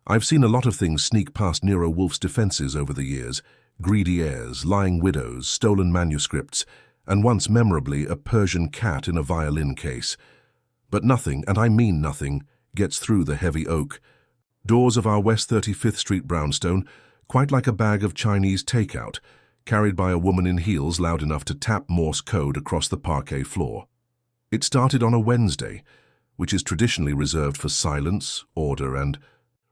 I've seen a lot of things sneak past Nero Wolfe's defenses over the years. Greedy heirs, lying widows, stolen manuscripts, and once memorably a Persian cat in a violin case. But nothing, and I mean nothing, gets through the heavy oak. Doors of our West 35th Street brownstone, quite like a bag of Chinese takeout, carried by a woman in heels loud enough to tap Morse code across the parquet floor. It started on a Wednesday, which is traditionally reserved for silence, order, and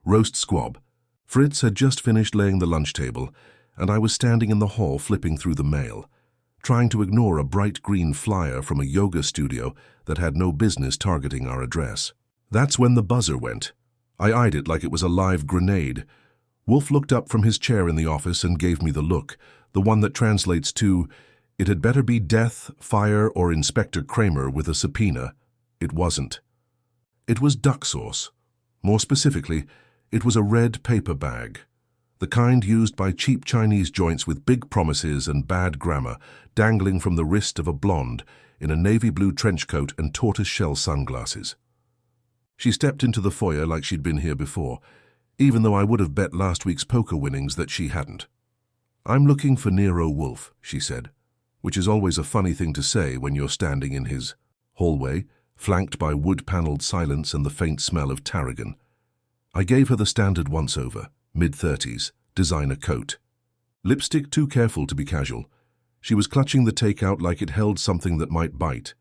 roast squab. Fritz had just finished laying the lunch table, and I was standing in the hall flipping through the mail, trying to ignore a bright green flyer from a yoga studio that had no business targeting our address. That's when the buzzer went. I eyed it like it was a live grenade. Wolfe looked up from his chair in the office and gave me the look, the one that translates to, "It had better be death, fire, or Inspector Kramer with a subpoena." It wasn't. It was duck sauce. More specifically, it was a red paper bag, the kind used by cheap Chinese joints with big promises and bad grammar, dangling from the wrist of a blonde in a navy blue trench coat and tortoise-shell sunglasses. She stepped into the foyer like she'd been here before, even though I would have bet last week's poker winnings that she hadn't. "I'm looking for Nero Wolfe," she said, which is always a funny thing to say when you're standing in his hallway, flanked by wood-paneled silence and the faint smell of tarragon. I gave her the standard once-over, mid-30s, designer coat. Lipstick too careful to be casual. She was clutching the takeout like it held something that might bite.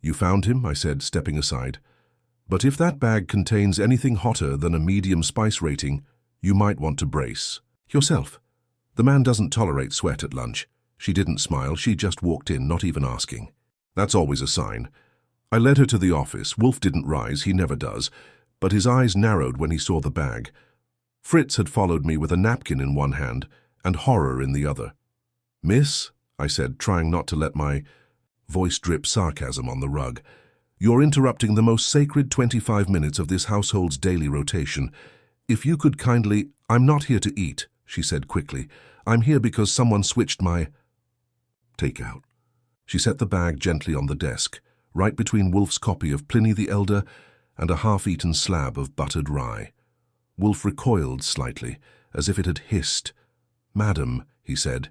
"You found him," I said, stepping aside. "But if that bag contains anything hotter than a medium spice rating, you might want to brace yourself. The man doesn't tolerate sweat at lunch." She didn't smile, she just walked in, not even asking. That's always a sign. I led her to the office. Wolfe didn't rise, he never does, but his eyes narrowed when he saw the bag. Fritz had followed me with a napkin in one hand and horror in the other. "Miss," I said, trying not to let my voice drip sarcasm on the rug, "you're interrupting the most sacred 25 minutes of this household's daily rotation. If you could kindly—" "I'm not here to eat," she said quickly. "I'm here because someone switched my takeout." She set the bag gently on the desk, right between Wolfe's copy of Pliny the Elder and a half-eaten slab of buttered rye. Wolfe recoiled slightly, as if it had hissed. "Madam," he said,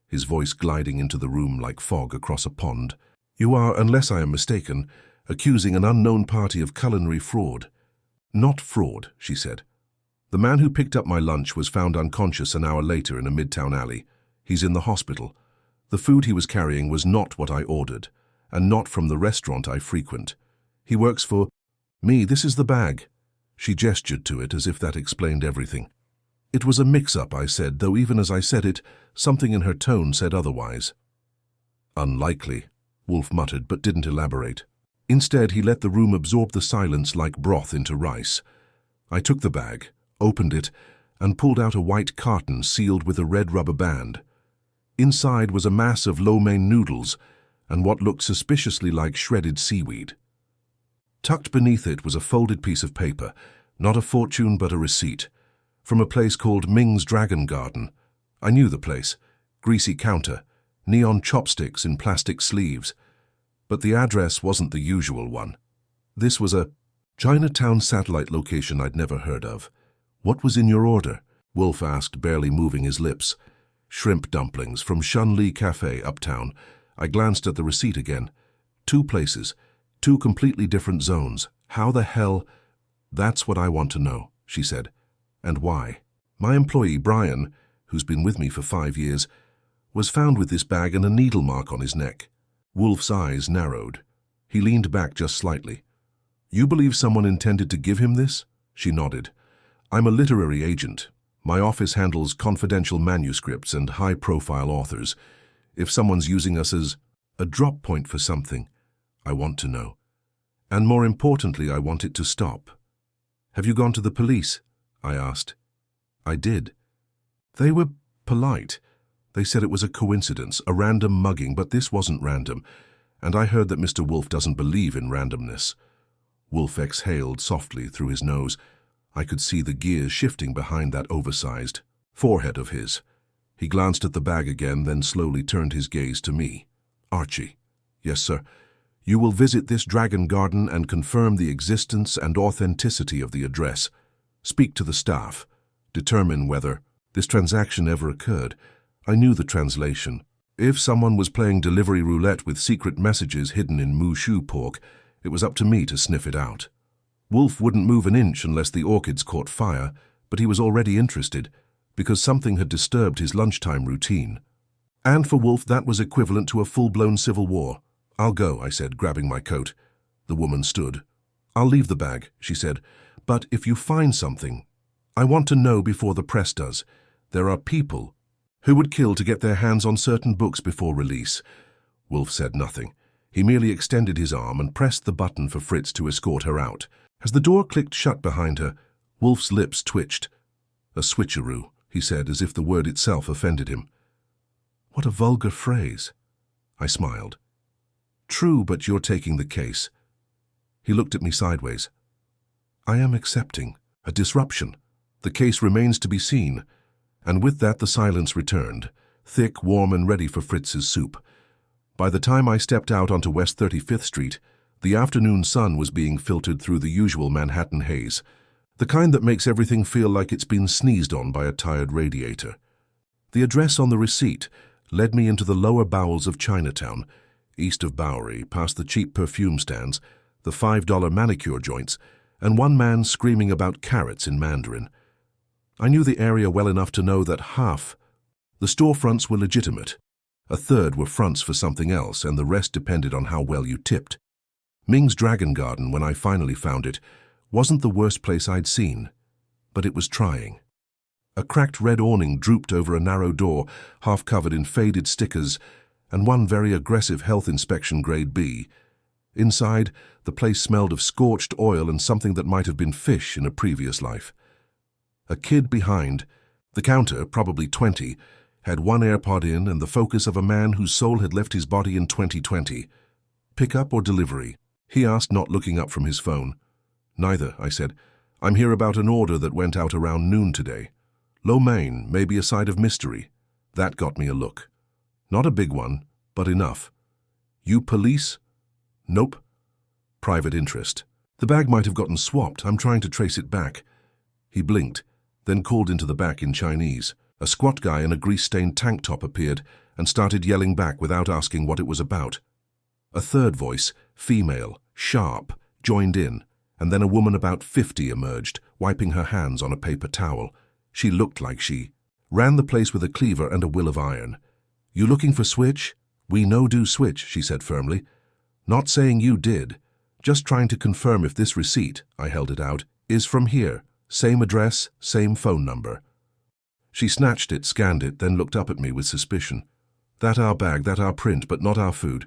his voice gliding into the room like fog across a pond, "you are, unless I am mistaken, accusing an unknown party of culinary fraud." "Not fraud," she said. "The man who picked up my lunch was found unconscious an hour later in a midtown alley. He's in the hospital. The food he was carrying was not what I ordered, and not from the restaurant I frequent. He works for me. This is the bag." She gestured to it as if that explained everything. "It was a mix-up," I said, though even as I said it, something in her tone said otherwise. "Unlikely," Wolfe muttered, but didn't elaborate. Instead, he let the room absorb the silence like broth into rice. I took the bag, opened it, and pulled out a white carton sealed with a red rubber band. Inside was a mass of lo mein noodles and what looked suspiciously like shredded seaweed. Tucked beneath it was a folded piece of paper, not a fortune but a receipt, from a place called Ming's Dragon Garden. I knew the place. Greasy counter, neon chopsticks in plastic sleeves. But the address wasn't the usual one. This was a Chinatown satellite location I'd never heard of. "What was in your order?" Wolfe asked, barely moving his lips. "Shrimp dumplings from Shun Li Cafe, uptown." I glanced at the receipt again. 2 places, 2 completely different zones. How the hell? "That's what I want to know," she said. "And why?" "My employee, Brian, who's been with me for 5 years, was found with this bag and a needle mark on his neck." Wolfe's eyes narrowed. He leaned back just slightly. "You believe someone intended to give him this?" She nodded. "I'm a literary agent. My office handles confidential manuscripts and high-profile authors. If someone's using us as a drop point for something, I want to know. And more importantly, I want it to stop." "Have you gone to the police?" I asked. I did. They were polite. They said it was a coincidence, a random mugging, but this wasn't random, and I heard that Mr. Wolfe doesn't believe in randomness. Wolfe exhaled softly through his nose. I could see the gears shifting behind that oversized forehead of his. He glanced at the bag again, then slowly turned his gaze to me. "Archie." "Yes, sir." "You will visit this dragon garden and confirm the existence and authenticity of the address." Speak to the staff. Determine whether this transaction ever occurred. I knew the translation. If someone was playing delivery roulette with secret messages hidden in Mushu pork, it was up to me to sniff it out. Wolfe wouldn't move an inch unless the orchids caught fire, but he was already interested, because something had disturbed his lunchtime routine. And for Wolfe, that was equivalent to a full-blown civil war. I'll go, I said, grabbing my coat. The woman stood. I'll leave the bag, she said, but if you find something, I want to know before the press does. There are people who would kill to get their hands on certain books before release. Wolfe said nothing. He merely extended his arm and pressed the button for Fritz to escort her out. As the door clicked shut behind her, Wolfe's lips twitched. A switcheroo, he said, as if the word itself offended him. What a vulgar phrase. I smiled. True, but you're taking the case. He looked at me sideways. I am accepting a disruption. The case remains to be seen. And with that the silence returned, thick, warm, and ready for Fritz's soup. By the time I stepped out onto West 35th Street, the afternoon sun was being filtered through the usual Manhattan haze, the kind that makes everything feel like it's been sneezed on by a tired radiator. The address on the receipt led me into the lower bowels of Chinatown, east of Bowery, past the cheap perfume stands, the $5 manicure joints, and one man screaming about carrots in Mandarin. I knew the area well enough to know that half the storefronts were legitimate, a third were fronts for something else, and the rest depended on how well you tipped. Ming's Dragon Garden, when I finally found it, wasn't the worst place I'd seen, but it was trying. A cracked red awning drooped over a narrow door, half covered in faded stickers, and one very aggressive health inspection grade B. Inside, the place smelled of scorched oil and something that might have been fish in a previous life. A kid behind, the counter, probably 20, had one AirPod in and the focus of a man whose soul had left his body in 2020. Pickup or delivery? He asked, not looking up from his phone. Neither, I said. I'm here about an order that went out around noon today. Lo mein, maybe a side of mystery. That got me a look. Not a big one, but enough. You police? Nope. Private interest. The bag might have gotten swapped. I'm trying to trace it back. He blinked, then called into the back in Chinese. A squat guy in a grease-stained tank top appeared and started yelling back without asking what it was about. A third voice, female, sharp, joined in, and then a woman about 50 emerged, wiping her hands on a paper towel. She looked like she ran the place with a cleaver and a will of iron. You looking for Switch? We no do Switch, she said firmly. Not saying you did. Just trying to confirm if this receipt, I held it out, is from here. Same address, same phone number. She snatched it, scanned it, then looked up at me with suspicion. That our bag, that our print, but not our food.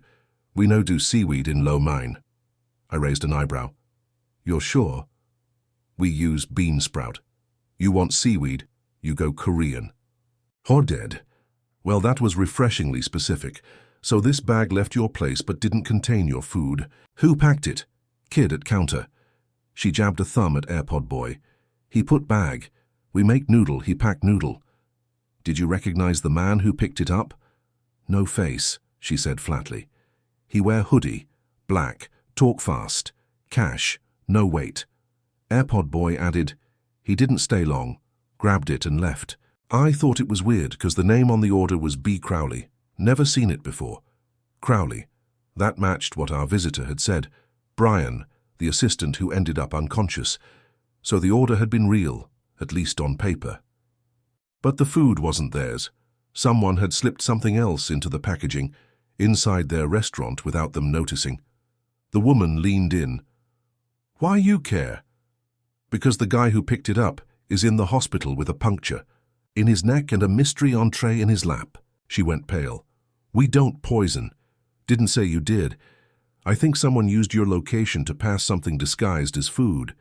We no do seaweed in Lo mein. I raised an eyebrow. You're sure? We use bean sprout. You want seaweed, you go Korean. Dead. Well, that was refreshingly specific. So this bag left your place but didn't contain your food. Who packed it? Kid at counter. She jabbed a thumb at AirPod boy. He put bag. We make noodle, he packed noodle. Did you recognize the man who picked it up? No face, she said flatly. He wear hoodie, black, talk fast, cash, no weight. AirPod boy added, he didn't stay long, grabbed it and left. I thought it was weird because the name on the order was B. Crowley. Never seen it before. Crowley. That matched what our visitor had said. Brian, the assistant who ended up unconscious. So the order had been real, at least on paper. But the food wasn't theirs. Someone had slipped something else into the packaging, inside their restaurant without them noticing. The woman leaned in. Why you care? Because the guy who picked it up is in the hospital with a puncture in his neck and a mystery entree in his lap. She went pale. We don't poison. Didn't say you did. I think someone used your location to pass something disguised as food.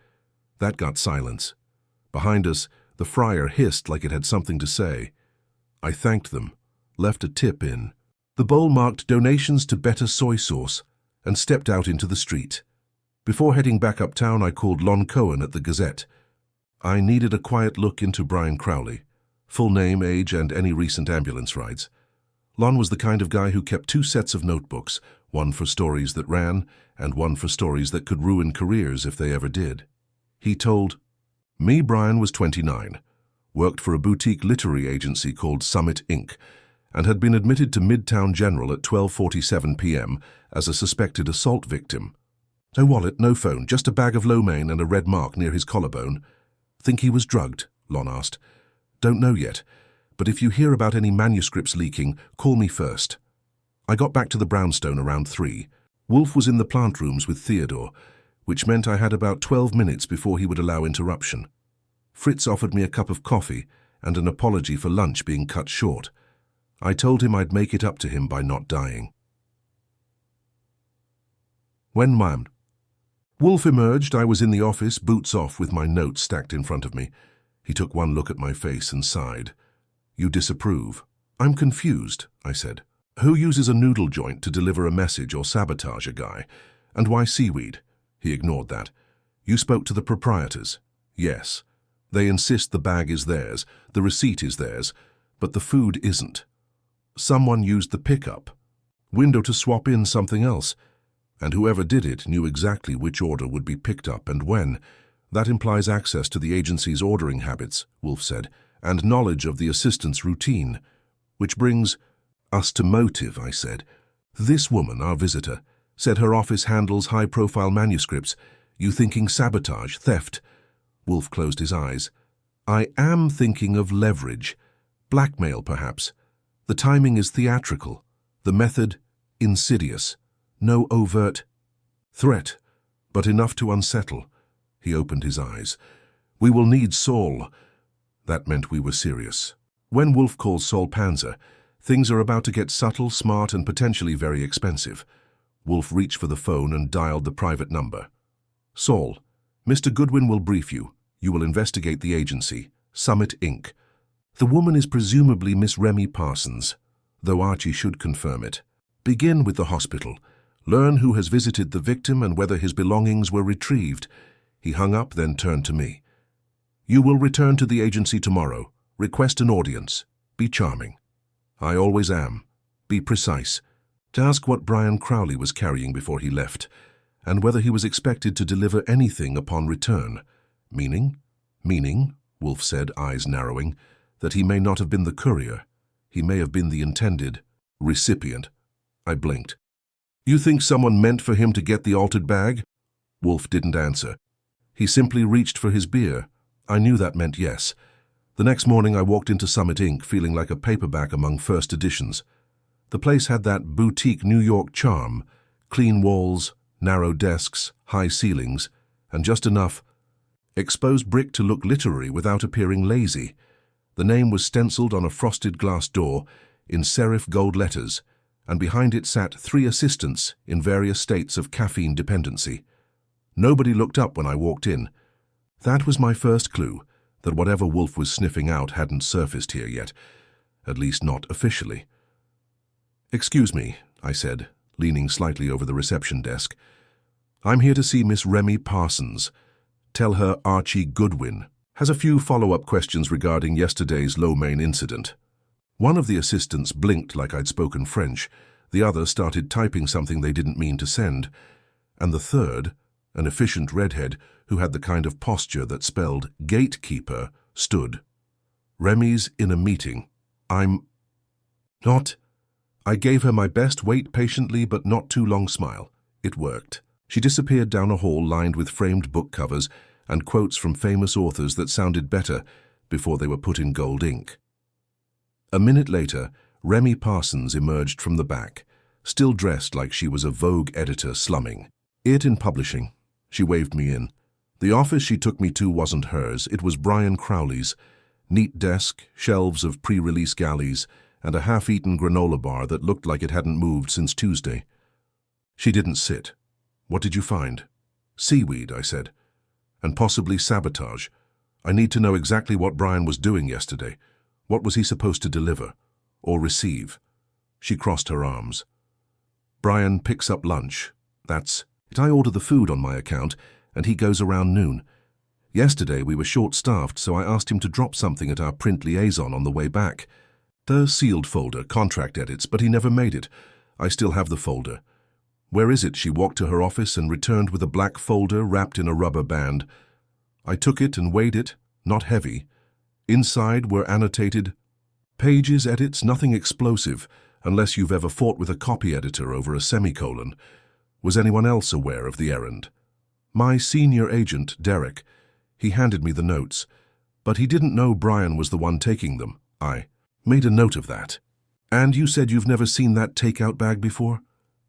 That got silence. Behind us, the fryer hissed like it had something to say. I thanked them, left a tip in. The bowl marked donations to better soy sauce, and stepped out into the street. Before heading back uptown, I called Lon Cohen at the Gazette. I needed a quiet look into Brian Crowley, full name, age, and any recent ambulance rides. Lon was the kind of guy who kept 2 sets of notebooks, one for stories that ran, and one for stories that could ruin careers if they ever did. He told Me, Brian, was 29, worked for a boutique literary agency called Summit Inc., and had been admitted to Midtown General at 12:47 p.m. as a suspected assault victim. No wallet, no phone, just a bag of lo mein and a red mark near his collarbone. Think he was drugged? Lon asked. Don't know yet, but if you hear about any manuscripts leaking, call me first. I got back to the brownstone around 3. Wolfe was in the plant rooms with Theodore, which meant I had about 12 minutes before he would allow interruption. Fritz offered me a cup of coffee and an apology for lunch being cut short. I told him I'd make it up to him by not dying. When Wolfe emerged, I was in the office, boots off, with my notes stacked in front of me. He took one look at my face and sighed. You disapprove? I'm confused, I said. Who uses a noodle joint to deliver a message or sabotage a guy? And why seaweed? He ignored that. You spoke to the proprietors? Yes. They insist the bag is theirs, the receipt is theirs, but the food isn't. Someone used the pickup window to swap in something else, and whoever did it knew exactly which order would be picked up and when. That implies access to the agency's ordering habits, Wolfe said, and knowledge of the assistant's routine. Which brings us to motive, I said. This woman, our visitor, said her office handles high-profile manuscripts. You thinking sabotage, theft? Wolfe closed his eyes. I am thinking of leverage. Blackmail, perhaps. The timing is theatrical. The method, insidious. No overt threat, but enough to unsettle. He opened his eyes. We will need Saul. That meant we were serious. When Wolfe calls Saul Panzer, things are about to get subtle, smart, and potentially very expensive. Wolfe reached for the phone and dialed the private number. Saul, Mr. Goodwin will brief you. You will investigate the agency, Summit Inc. The woman is presumably Miss Remy Parsons, though Archie should confirm it. Begin with the hospital. Learn who has visited the victim and whether his belongings were retrieved. He hung up, then turned to me. You will return to the agency tomorrow. Request an audience. Be charming. I always am. Be precise. To ask what Brian Crowley was carrying before he left, and whether he was expected to deliver anything upon return. Meaning? Meaning, Wolfe said, eyes narrowing, that he may not have been the courier. He may have been the intended recipient. I blinked. You think someone meant for him to get the altered bag? Wolfe didn't answer. He simply reached for his beer. I knew that meant yes. The next morning I walked into Summit Inc. feeling like a paperback among first editions. The place had that boutique New York charm, clean walls, narrow desks, high ceilings, and just enough exposed brick to look literary without appearing lazy. The name was stenciled on a frosted glass door in serif gold letters, and behind it sat 3 assistants in various states of caffeine dependency. Nobody looked up when I walked in. That was my first clue, that whatever Wolfe was sniffing out hadn't surfaced here yet, at least not officially. Excuse me, I said, leaning slightly over the reception desk. I'm here to see Miss Remy Parsons. Tell her Archie Goodwin has a few follow-up questions regarding yesterday's lo mein incident. One of the assistants blinked like I'd spoken French, the other started typing something they didn't mean to send, and the third, an efficient redhead who had the kind of posture that spelled gatekeeper, stood. Remy's in a meeting. I'm not. I gave her my best wait patiently but not too long smile. It worked. She disappeared down a hall lined with framed book covers and quotes from famous authors that sounded better before they were put in gold ink. A minute later, Remy Parsons emerged from the back, still dressed like she was a Vogue editor slumming. It in publishing. She waved me in. The office she took me to wasn't hers, it was Brian Crowley's. Neat desk, shelves of pre-release galleys, and a half-eaten granola bar that looked like it hadn't moved since Tuesday. She didn't sit. What did you find? Seaweed, I said. And possibly sabotage. I need to know exactly what Brian was doing yesterday. What was he supposed to deliver? Or receive? She crossed her arms. Brian picks up lunch. That's it. I order the food on my account, and he goes around noon. Yesterday we were short-staffed, so I asked him to drop something at our print liaison on the way back. The sealed folder, contract edits, but he never made it. I still have the folder. Where is it? She walked to her office and returned with a black folder wrapped in a rubber band. I took it and weighed it, not heavy. Inside were annotated pages, edits, nothing explosive, unless you've ever fought with a copy editor over a semicolon. Was anyone else aware of the errand? My senior agent, Derek. He handed me the notes, but he didn't know Brian was the one taking them. I made a note of that. And you said you've never seen that takeout bag before?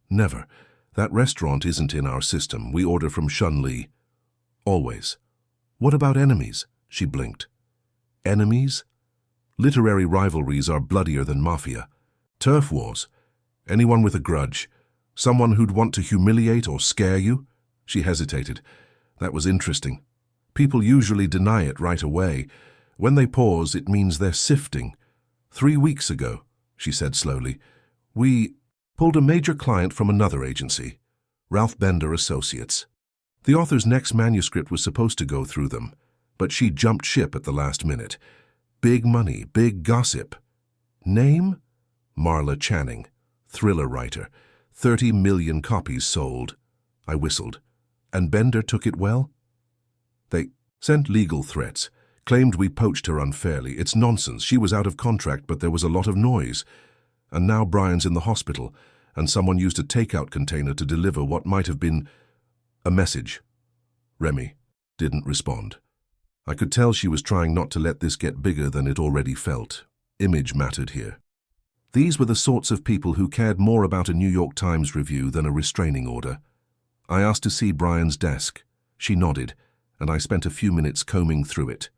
Never. That restaurant isn't in our system. We order from Shun Li. Always. What about enemies? She blinked. Enemies? Literary rivalries are bloodier than mafia. Turf wars. Anyone with a grudge. Someone who'd want to humiliate or scare you? She hesitated. That was interesting. People usually deny it right away. When they pause, it means they're sifting. 3 weeks ago, she said slowly, we pulled a major client from another agency, Ralph Bender Associates. The author's next manuscript was supposed to go through them, but she jumped ship at the last minute. Big money, big gossip. Name? Marla Channing, thriller writer. 30 million copies sold. I whistled. And Bender took it well? They sent legal threats, claimed we poached her unfairly. It's nonsense. She was out of contract, but there was a lot of noise. And now Brian's in the hospital, and someone used a takeout container to deliver what might have been a message. Remy didn't respond. I could tell she was trying not to let this get bigger than it already felt. Image mattered here. These were the sorts of people who cared more about a New York Times review than a restraining order. I asked to see Brian's desk. She nodded, and I spent a few minutes combing through it.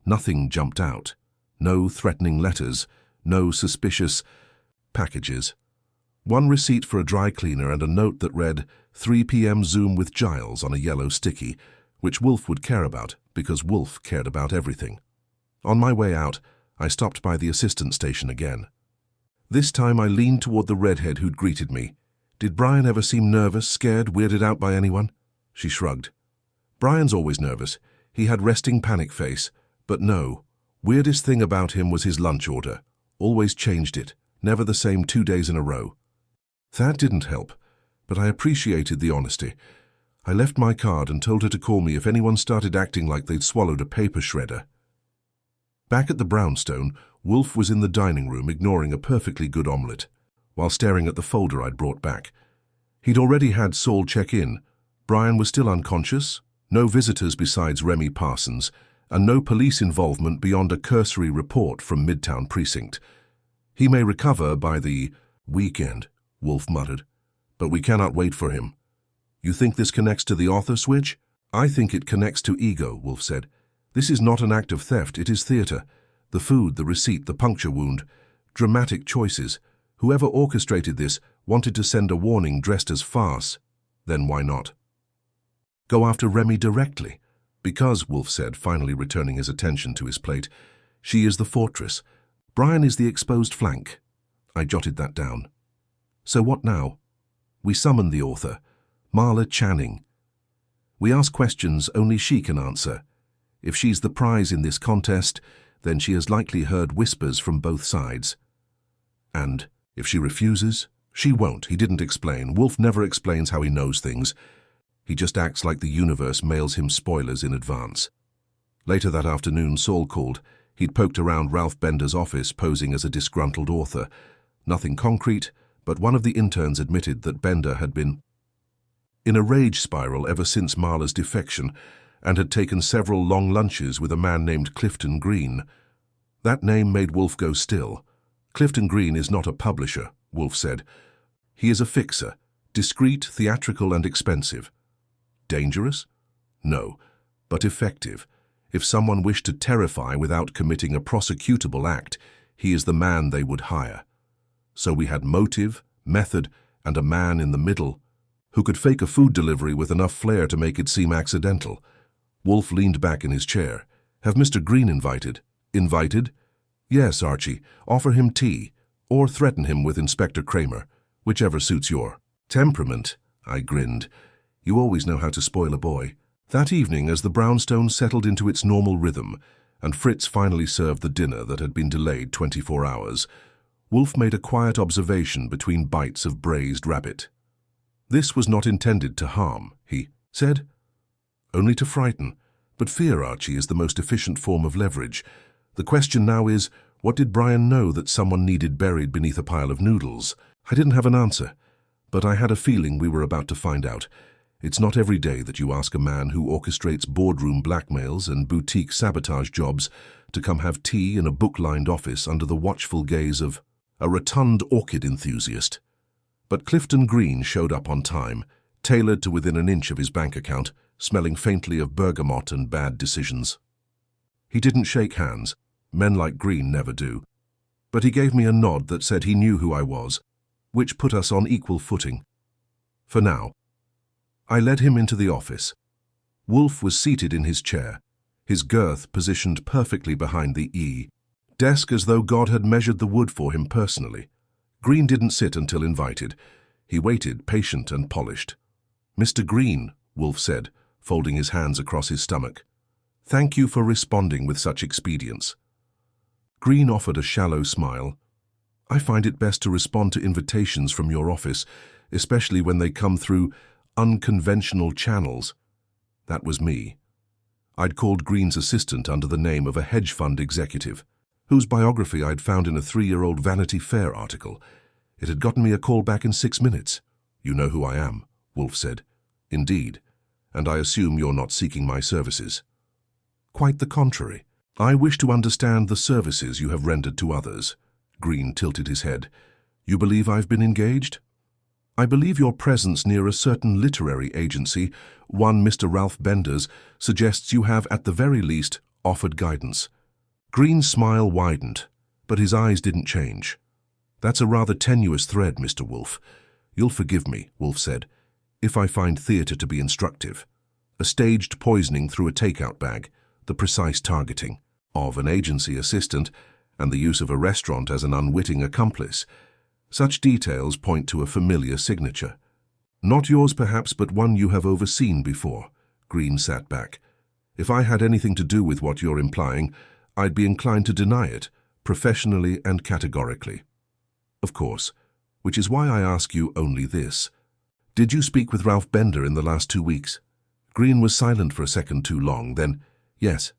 Nothing jumped out. No threatening letters, no suspicious packages. One receipt for a dry cleaner and a note that read 3 p.m. Zoom with Giles on a yellow sticky, which Wolfe would care about because Wolfe cared about everything. On my way out, I stopped by the assistant station again. This time I leaned toward the redhead who'd greeted me. Did Brian ever seem nervous, scared, weirded out by anyone? She shrugged. Brian's always nervous. He had resting panic face. But no, weirdest thing about him was his lunch order. Always changed it, never the same 2 days in a row. That didn't help, but I appreciated the honesty. I left my card and told her to call me if anyone started acting like they'd swallowed a paper shredder. Back at the brownstone, Wolfe was in the dining room ignoring a perfectly good omelette, while staring at the folder I'd brought back. He'd already had Saul check in. Brian was still unconscious, no visitors besides Remy Parsons, and no police involvement beyond a cursory report from Midtown Precinct. He may recover by the weekend, Wolfe muttered, but we cannot wait for him. You think this connects to the author switch? I think it connects to ego, Wolfe said. This is not an act of theft, it is theater. The food, the receipt, the puncture wound. Dramatic choices. Whoever orchestrated this wanted to send a warning dressed as farce. Then why not? Go after Remy directly. Because, Wolfe said, finally returning his attention to his plate, she is the fortress. Brian is the exposed flank. I jotted that down. So what now? We summon the author, Marla Channing. We ask questions only she can answer. If she's the prize in this contest, then she has likely heard whispers from both sides. And if she refuses, she won't. He didn't explain. Wolfe never explains how he knows things. He just acts like the universe mails him spoilers in advance. Later that afternoon, Saul called. He'd poked around Ralph Bender's office, posing as a disgruntled author. Nothing concrete, but one of the interns admitted that Bender had been in a rage spiral ever since Marla's defection, and had taken several long lunches with a man named Clifton Green. That name made Wolfe go still. Clifton Green is not a publisher, Wolfe said. He is a fixer, discreet, theatrical, and expensive. Dangerous? No, but effective. If someone wished to terrify without committing a prosecutable act, he is the man they would hire. So we had motive, method, and a man in the middle who could fake a food delivery with enough flair to make it seem accidental. Wolfe leaned back in his chair. Have Mr. Green invited? Invited? Yes, Archie. Offer him tea, or threaten him with Inspector Kramer, whichever suits your temperament. I grinned. You always know how to spoil a boy. That evening, as the brownstone settled into its normal rhythm, and Fritz finally served the dinner that had been delayed 24 hours, Wolfe made a quiet observation between bites of braised rabbit. This was not intended to harm, he said. Only to frighten, But fear, Archie, is the most efficient form of leverage. The question now is, what did Brian know that someone needed buried beneath a pile of noodles? I didn't have an answer, but I had a feeling we were about to find out. It's not every day that you ask a man who orchestrates boardroom blackmails and boutique sabotage jobs to come have tea in a book-lined office under the watchful gaze of a rotund orchid enthusiast. But Clifton Green showed up on time, tailored to within an inch of his bank account, smelling faintly of bergamot and bad decisions. He didn't shake hands. Men like Green never do. But he gave me a nod that said he knew who I was, which put us on equal footing. For now. I led him into the office. Wolfe was seated in his chair, his girth positioned perfectly behind the desk as though God had measured the wood for him personally. Green didn't sit until invited. He waited, patient and polished. "Mr. Green," Wolfe said, folding his hands across his stomach. "Thank you for responding with such expedience." Green offered a shallow smile. "I find it best to respond to invitations from your office, especially when they come through unconventional channels." That was me. I'd called Green's assistant under the name of a hedge fund executive, whose biography I'd found in a 3-year-old Vanity Fair article. It had gotten me a call back in 6 minutes. "You know who I am," Wolfe said. "Indeed. And I assume you're not seeking my services." "Quite the contrary. I wish to understand the services you have rendered to others." Green tilted his head. "You believe I've been engaged?" "I believe your presence near a certain literary agency, one Mr. Ralph Bender's, suggests you have, at the very least, offered guidance." Green's smile widened, but his eyes didn't change. "That's a rather tenuous thread, Mr. Wolfe. You'll forgive me," Wolfe said, "if I find theatre to be instructive. A staged poisoning through a takeout bag, the precise targeting of an agency assistant, and the use of a restaurant as an unwitting accomplice. Such details point to a familiar signature. Not yours perhaps, but one you have overseen before." Green sat back. "If I had anything to do with what you're implying, I'd be inclined to deny it, professionally and categorically. Of course, which is why I ask you only this. Did you speak with Ralph Bender in the last 2 weeks?" Green was silent for a second too long, then, "Yes."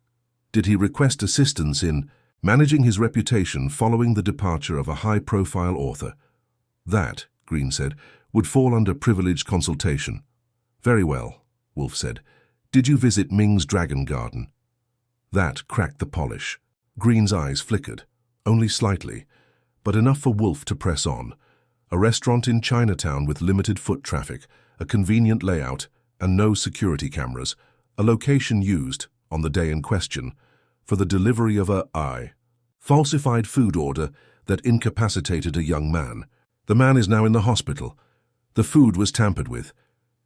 "Did he request assistance in managing his reputation following the departure of a high-profile author?" "That," Green said, "would fall under privileged consultation." "Very well," Wolfe said. "Did you visit Ming's Dragon Garden?" That cracked the polish. Green's eyes flickered, only slightly, but enough for Wolfe to press on. A restaurant in Chinatown with limited foot traffic, a convenient layout, and no security cameras, a location used, on the day in question, for the delivery of a falsified food order that incapacitated a young man. The man is now in the hospital. The food was tampered with.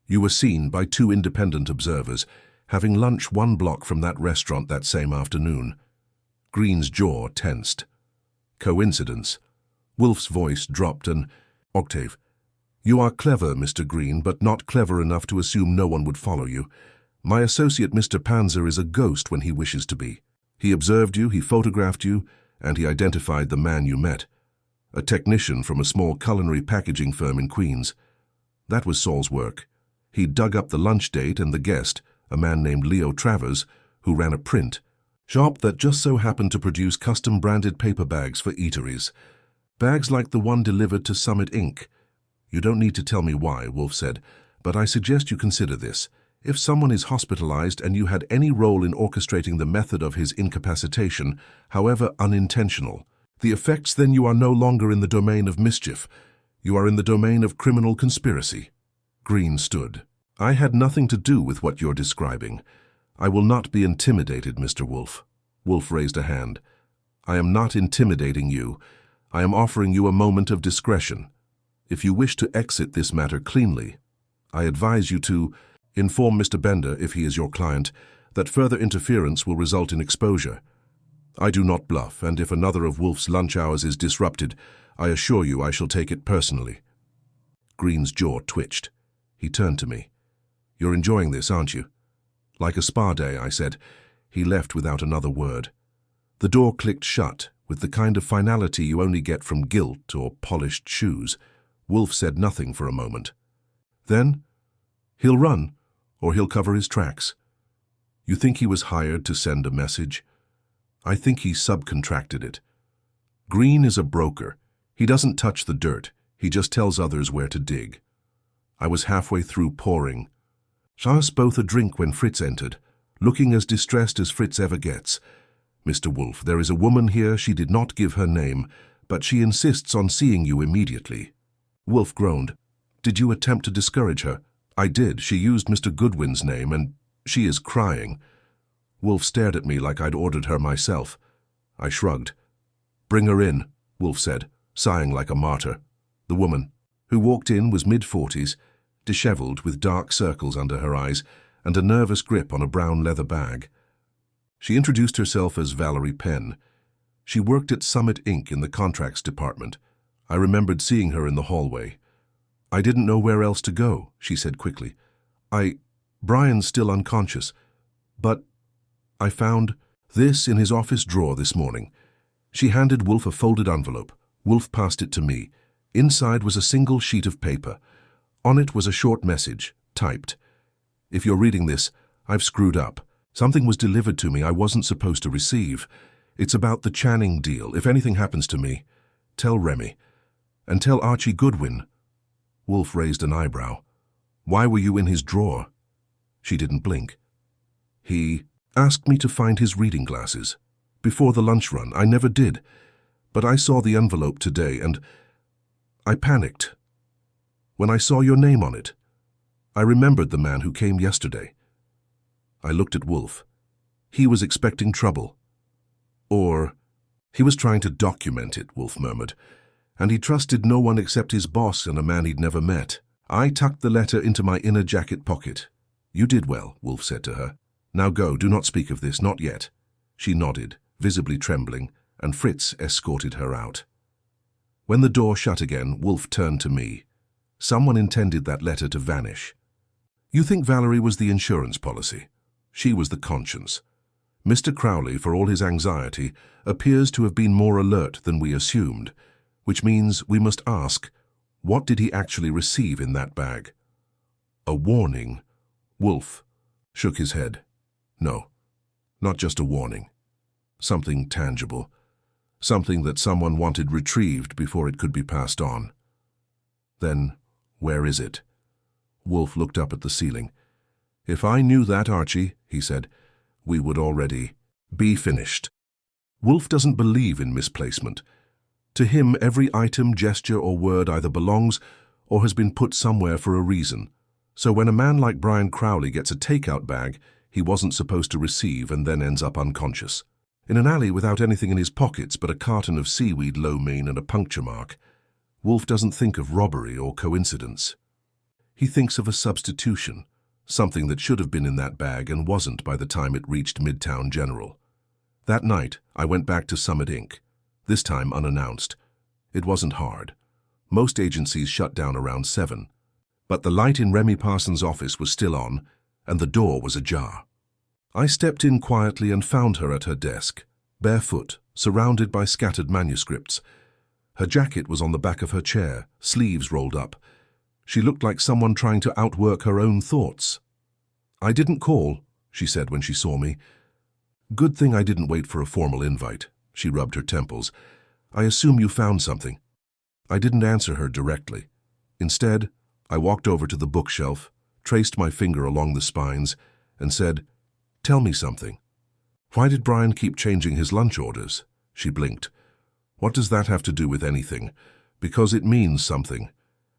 You were seen by 2 independent observers having lunch 1 block from that restaurant that same afternoon. Green's jaw tensed. Coincidence? Wolfe's voice dropped an octave. "You are clever, Mr. Green, but not clever enough to assume no one would follow you. My associate, Mr. Panzer, is a ghost when he wishes to be. He observed you, he photographed you, and he identified the man you met. A technician from a small culinary packaging firm in Queens. That was Saul's work. He dug up the lunch date and the guest, a man named Leo Travers, who ran a print shop that just so happened to produce custom-branded paper bags for eateries. Bags like the one delivered to Summit Inc. You don't need to tell me why," Wolfe said, "but I suggest you consider this. If someone is hospitalized and you had any role in orchestrating the method of his incapacitation, however unintentional, the effects then you are no longer in the domain of mischief. You are in the domain of criminal conspiracy." Green stood. "I had nothing to do with what you're describing. I will not be intimidated, Mr. Wolfe." Wolfe raised a hand. "I am not intimidating you. I am offering you a moment of discretion. If you wish to exit this matter cleanly, I advise you to inform Mr. Bender, if he is your client, that further interference will result in exposure. I do not bluff, and if another of Wolfe's lunch hours is disrupted, I assure you I shall take it personally." Green's jaw twitched. He turned to me. "You're enjoying this, aren't you?" "Like a spa day," I said. He left without another word. The door clicked shut, with the kind of finality you only get from gilt or polished shoes. Wolfe said nothing for a moment. Then, "He'll run, or he'll cover his tracks." You think he was hired to send a message? I think he subcontracted it. Green is a broker. He doesn't touch the dirt. He just tells others where to dig. I was halfway through pouring. Us both a drink when Fritz entered, looking as distressed as Fritz ever gets. Mr. Wolfe, there is a woman here. She did not give her name, but she insists on seeing you immediately. Wolfe groaned. Did you attempt to discourage her? I did. She used Mr. Goodwin's name, and she is crying. Wolfe stared at me like I'd ordered her myself. I shrugged. Bring her in, Wolfe said, sighing like a martyr. The woman, who walked in, was mid-40s, disheveled with dark circles under her eyes and a nervous grip on a brown leather bag. She introduced herself as Valerie Penn. She worked at Summit Inc. in the contracts department. I remembered seeing her in the hallway. I didn't know where else to go, she said quickly. Brian's still unconscious, but I found this in his office drawer this morning. She handed Wolfe a folded envelope. Wolfe passed it to me. Inside was a single sheet of paper. On it was a short message, typed. If you're reading this, I've screwed up. Something was delivered to me I wasn't supposed to receive. It's about the Channing deal. If anything happens to me, tell Remy. And tell Archie Goodwin. Wolfe raised an eyebrow. Why were you in his drawer? She didn't blink. He asked me to find his reading glasses. Before the lunch run, I never did. But I saw the envelope today and I panicked. When I saw your name on it, I remembered the man who came yesterday. I looked at Wolfe. He was expecting trouble. Or he was trying to document it, Wolfe murmured. And he trusted no one except his boss and a man he'd never met. I tucked the letter into my inner jacket pocket. You did well, Wolfe said to her. Now go, do not speak of this, not yet. She nodded, visibly trembling, and Fritz escorted her out. When the door shut again, Wolfe turned to me. Someone intended that letter to vanish. You think Valerie was the insurance policy? She was the conscience. Mr. Crowley, for all his anxiety, appears to have been more alert than we assumed, which means we must ask, what did he actually receive in that bag? A warning. Wolfe shook his head. No, not just a warning. Something tangible. Something that someone wanted retrieved before it could be passed on. Then, where is it? Wolfe looked up at the ceiling. If I knew that, Archie, he said, we would already be finished. Wolfe doesn't believe in misplacement. To him, every item, gesture, or word either belongs or has been put somewhere for a reason. So when a man like Brian Crowley gets a takeout bag he wasn't supposed to receive and then ends up unconscious, in an alley without anything in his pockets but a carton of seaweed, lo mein, and a puncture mark, Wolfe doesn't think of robbery or coincidence. He thinks of a substitution, something that should have been in that bag and wasn't by the time it reached Midtown General. That night, I went back to Summit Inc., this time unannounced. It wasn't hard. Most agencies shut down around 7. But the light in Remy Parsons' office was still on, and the door was ajar. I stepped in quietly and found her at her desk, barefoot, surrounded by scattered manuscripts. Her jacket was on the back of her chair, sleeves rolled up. She looked like someone trying to outwork her own thoughts. I didn't call, she said when she saw me. Good thing I didn't wait for a formal invite. She rubbed her temples. I assume you found something. I didn't answer her directly. Instead, I walked over to the bookshelf, traced my finger along the spines, and said, Tell me something. Why did Brian keep changing his lunch orders? She blinked. What does that have to do with anything? Because it means something.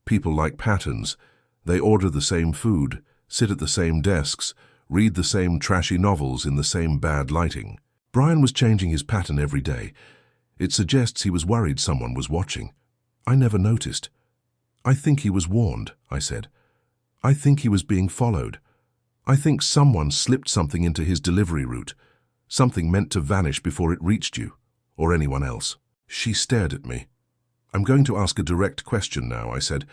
People like patterns. They order the same food, sit at the same desks, read the same trashy novels in the same bad lighting. Brian was changing his pattern every day. It suggests he was worried someone was watching. I never noticed. I think he was warned, I said. I think he was being followed. I think someone slipped something into his delivery route, something meant to vanish before it reached you, or anyone else. She stared at me. I'm going to ask a direct question now, I said.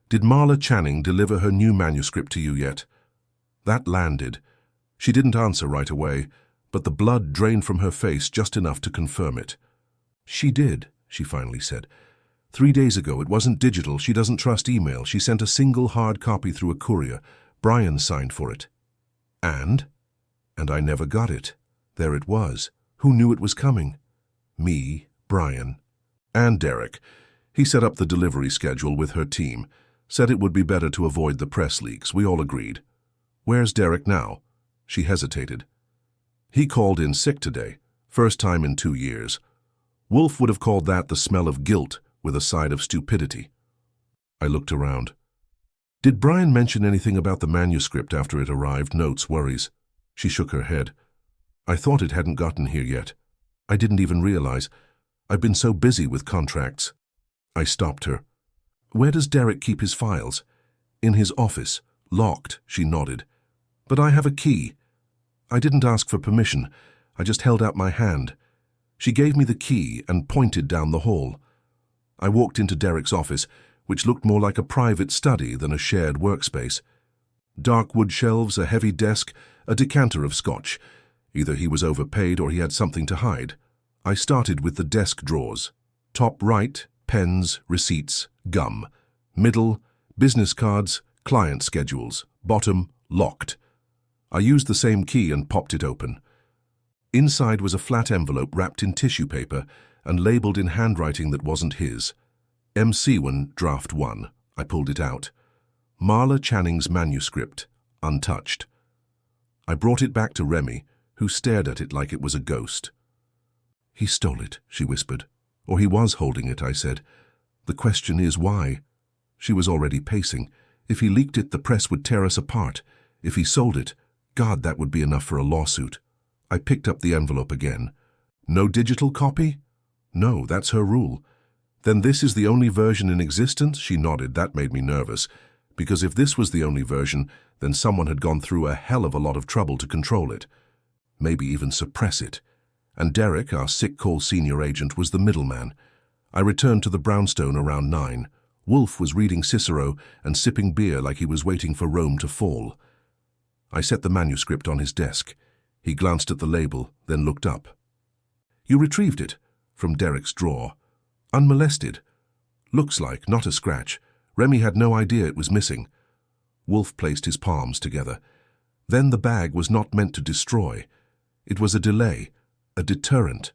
Did Marla Channing deliver her new manuscript to you yet? That landed. She didn't answer right away, but the blood drained from her face just enough to confirm it. She did, she finally said. 3 days ago, it wasn't digital. She doesn't trust email. She sent a single hard copy through a courier. Brian signed for it. And? And I never got it. There it was. Who knew it was coming? Me, Brian, and Derek. He set up the delivery schedule with her team, said it would be better to avoid the press leaks. We all agreed. Where's Derek now? She hesitated. He called in sick today, first time in 2 years. Wolfe would have called that the smell of guilt with a side of stupidity. I looked around. Did Brian mention anything about the manuscript after it arrived? Notes, worries. She shook her head. I thought it hadn't gotten here yet. I didn't even realize. I've been so busy with contracts. I stopped her. Where does Derek keep his files? In his office. Locked, she nodded. But I have a key. I didn't ask for permission. I just held out my hand. She gave me the key and pointed down the hall. I walked into Derek's office, which looked more like a private study than a shared workspace. Dark wood shelves, a heavy desk, a decanter of scotch. Either he was overpaid or he had something to hide. I started with the desk drawers. Top right, pens, receipts, gum. Middle, business cards, client schedules. Bottom, locked. I used the same key and popped it open. Inside was a flat envelope wrapped in tissue paper and labeled in handwriting that wasn't his. M. Sewan, Draft 1. I pulled it out. Marla Channing's manuscript, untouched. I brought it back to Remy, who stared at it like it was a ghost. He stole it, she whispered. Or he was holding it, I said. The question is why? She was already pacing. If he leaked it, the press would tear us apart. If he sold it, God, that would be enough for a lawsuit. I picked up the envelope again. No digital copy? No, that's her rule. Then this is the only version in existence? She nodded. That made me nervous, because if this was the only version, then someone had gone through a hell of a lot of trouble to control it. Maybe even suppress it. And Derek, our sick call senior agent, was the middleman. I returned to the brownstone around 9. Wolfe was reading Cicero and sipping beer like he was waiting for Rome to fall. I set the manuscript on his desk. He glanced at the label, then looked up. You retrieved it? From Derek's drawer. Unmolested. Looks like, not a scratch. Remy had no idea it was missing. Wolfe placed his palms together. Then the bag was not meant to destroy. It was a delay, a deterrent.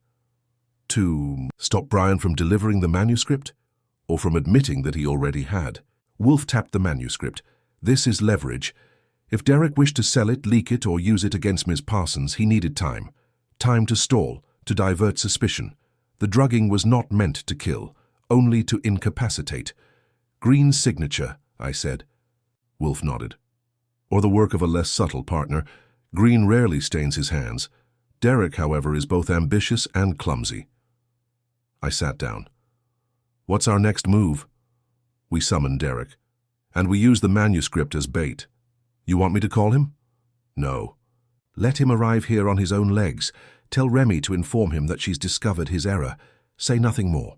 To stop Brian from delivering the manuscript? Or from admitting that he already had? Wolfe tapped the manuscript. This is leverage. If Derek wished to sell it, leak it, or use it against Ms. Parsons, he needed time. Time to stall, to divert suspicion. The drugging was not meant to kill, only to incapacitate. Green's signature, I said. Wolfe nodded. Or the work of a less subtle partner. Green rarely stains his hands. Derek, however, is both ambitious and clumsy. I sat down. What's our next move? We summoned Derek, and we used the manuscript as bait. You want me to call him? No. Let him arrive here on his own legs. Tell Remy to inform him that she's discovered his error. Say nothing more.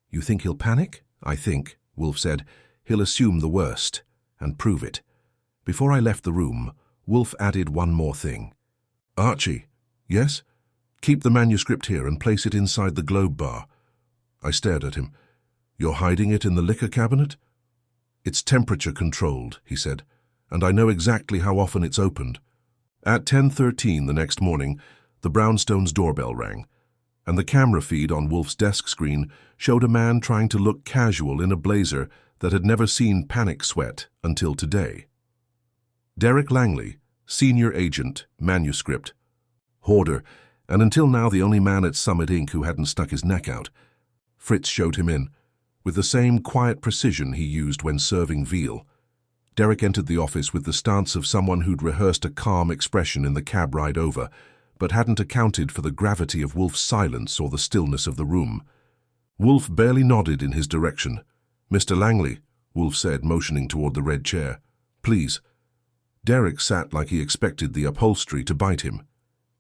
You think he'll panic? I think, Wolfe said. He'll assume the worst, and prove it. Before I left the room, Wolfe added one more thing. Archie, yes? Keep the manuscript here and place it inside the Globe bar. I stared at him. You're hiding it in the liquor cabinet? It's temperature controlled, he said, and I know exactly how often it's opened. At 10:13 the next morning, the brownstone's doorbell rang, and the camera feed on Wolfe's desk screen showed a man trying to look casual in a blazer that had never seen panic sweat until today. Derek Langley, senior agent, manuscript, hoarder, and until now the only man at Summit Inc. who hadn't stuck his neck out. Fritz showed him in, with the same quiet precision he used when serving veal. Derek entered the office with the stance of someone who'd rehearsed a calm expression in the cab ride over, but hadn't accounted for the gravity of Wolfe's silence or the stillness of the room. Wolfe barely nodded in his direction. Mr. Langley, Wolfe said, motioning toward the red chair. Please. Derek sat like he expected the upholstery to bite him.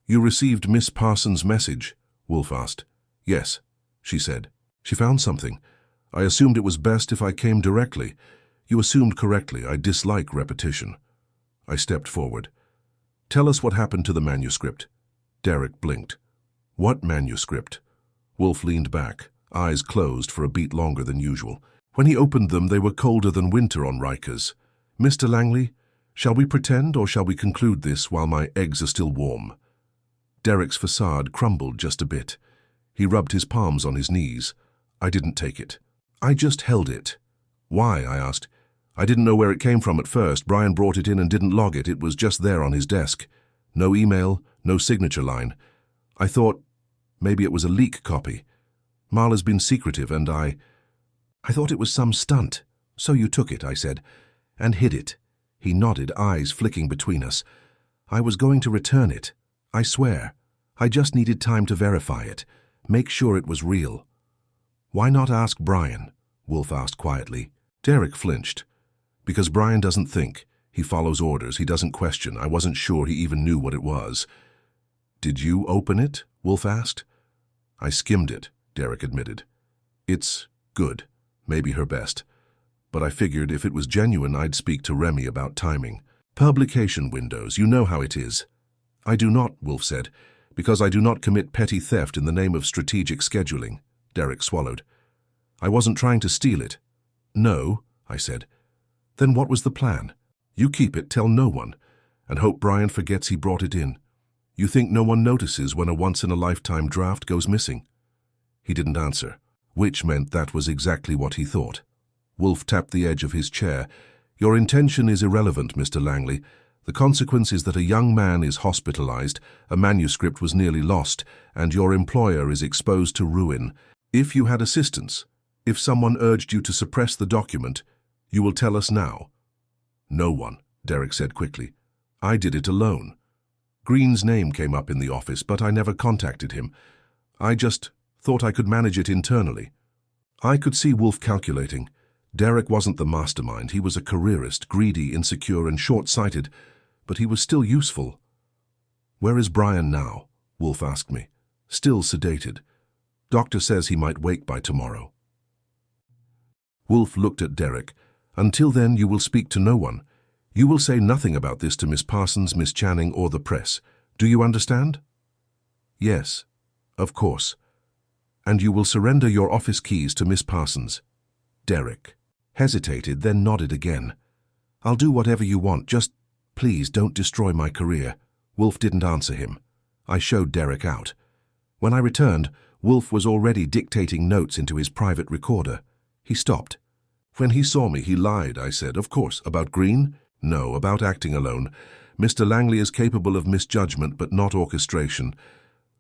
You received Miss Parsons' message? Wolfe asked. Yes, she said. She found something. I assumed it was best if I came directly. You assumed correctly. I dislike repetition. I stepped forward. Tell us what happened to the manuscript. Derek blinked. What manuscript? Wolfe leaned back, eyes closed for a beat longer than usual. When he opened them, they were colder than winter on Rikers. Mr. Langley? Shall we pretend or shall we conclude this while my eggs are still warm? Derek's facade crumbled just a bit. He rubbed his palms on his knees. I didn't take it. I just held it. Why? I asked. I didn't know where it came from at first. Brian brought it in and didn't log it. It was just there on his desk. No email, no signature line. I thought maybe it was a leak copy. Marla's been secretive and I thought it was some stunt. So you took it, I said, and hid it. He nodded, eyes flicking between us. I was going to return it. I swear. I just needed time to verify it, make sure it was real. Why not ask Brian? Wolfe asked quietly. Derek flinched. Because Brian doesn't think. He follows orders. He doesn't question. I wasn't sure he even knew what it was. Did you open it? Wolfe asked. I skimmed it, Derek admitted. It's good. Maybe her best. But I figured if it was genuine, I'd speak to Remy about timing. Publication windows, you know how it is. I do not, Wolfe said, because I do not commit petty theft in the name of strategic scheduling. Derek swallowed. I wasn't trying to steal it. No, I said. Then what was the plan? You keep it, tell no one, and hope Brian forgets he brought it in. You think no one notices when a once-in-a-lifetime draft goes missing? He didn't answer, which meant that was exactly what he thought. Wolfe tapped the edge of his chair. Your intention is irrelevant, Mr. Langley. The consequence is that a young man is hospitalized, a manuscript was nearly lost, and your employer is exposed to ruin. If you had assistance, if someone urged you to suppress the document, you will tell us now. No one, Derek said quickly. I did it alone. Green's name came up in the office, but I never contacted him. I just thought I could manage it internally. I could see Wolfe calculating. Derek wasn't the mastermind. He was a careerist, greedy, insecure, and short-sighted, but he was still useful. Where is Brian now? Wolfe asked me. Still sedated. Doctor says he might wake by tomorrow. Wolfe looked at Derek. Until then, you will speak to no one. You will say nothing about this to Miss Parsons, Miss Channing, or the press. Do you understand? Yes, of course. And you will surrender your office keys to Miss Parsons. Derek hesitated, then nodded again. I'll do whatever you want, just please don't destroy my career. Wolfe didn't answer him. I showed Derek out. When I returned, Wolfe was already dictating notes into his private recorder. He stopped. When he saw me, he lied, I said. Of course. About Green? No, about acting alone. Mr. Langley is capable of misjudgment, but not orchestration.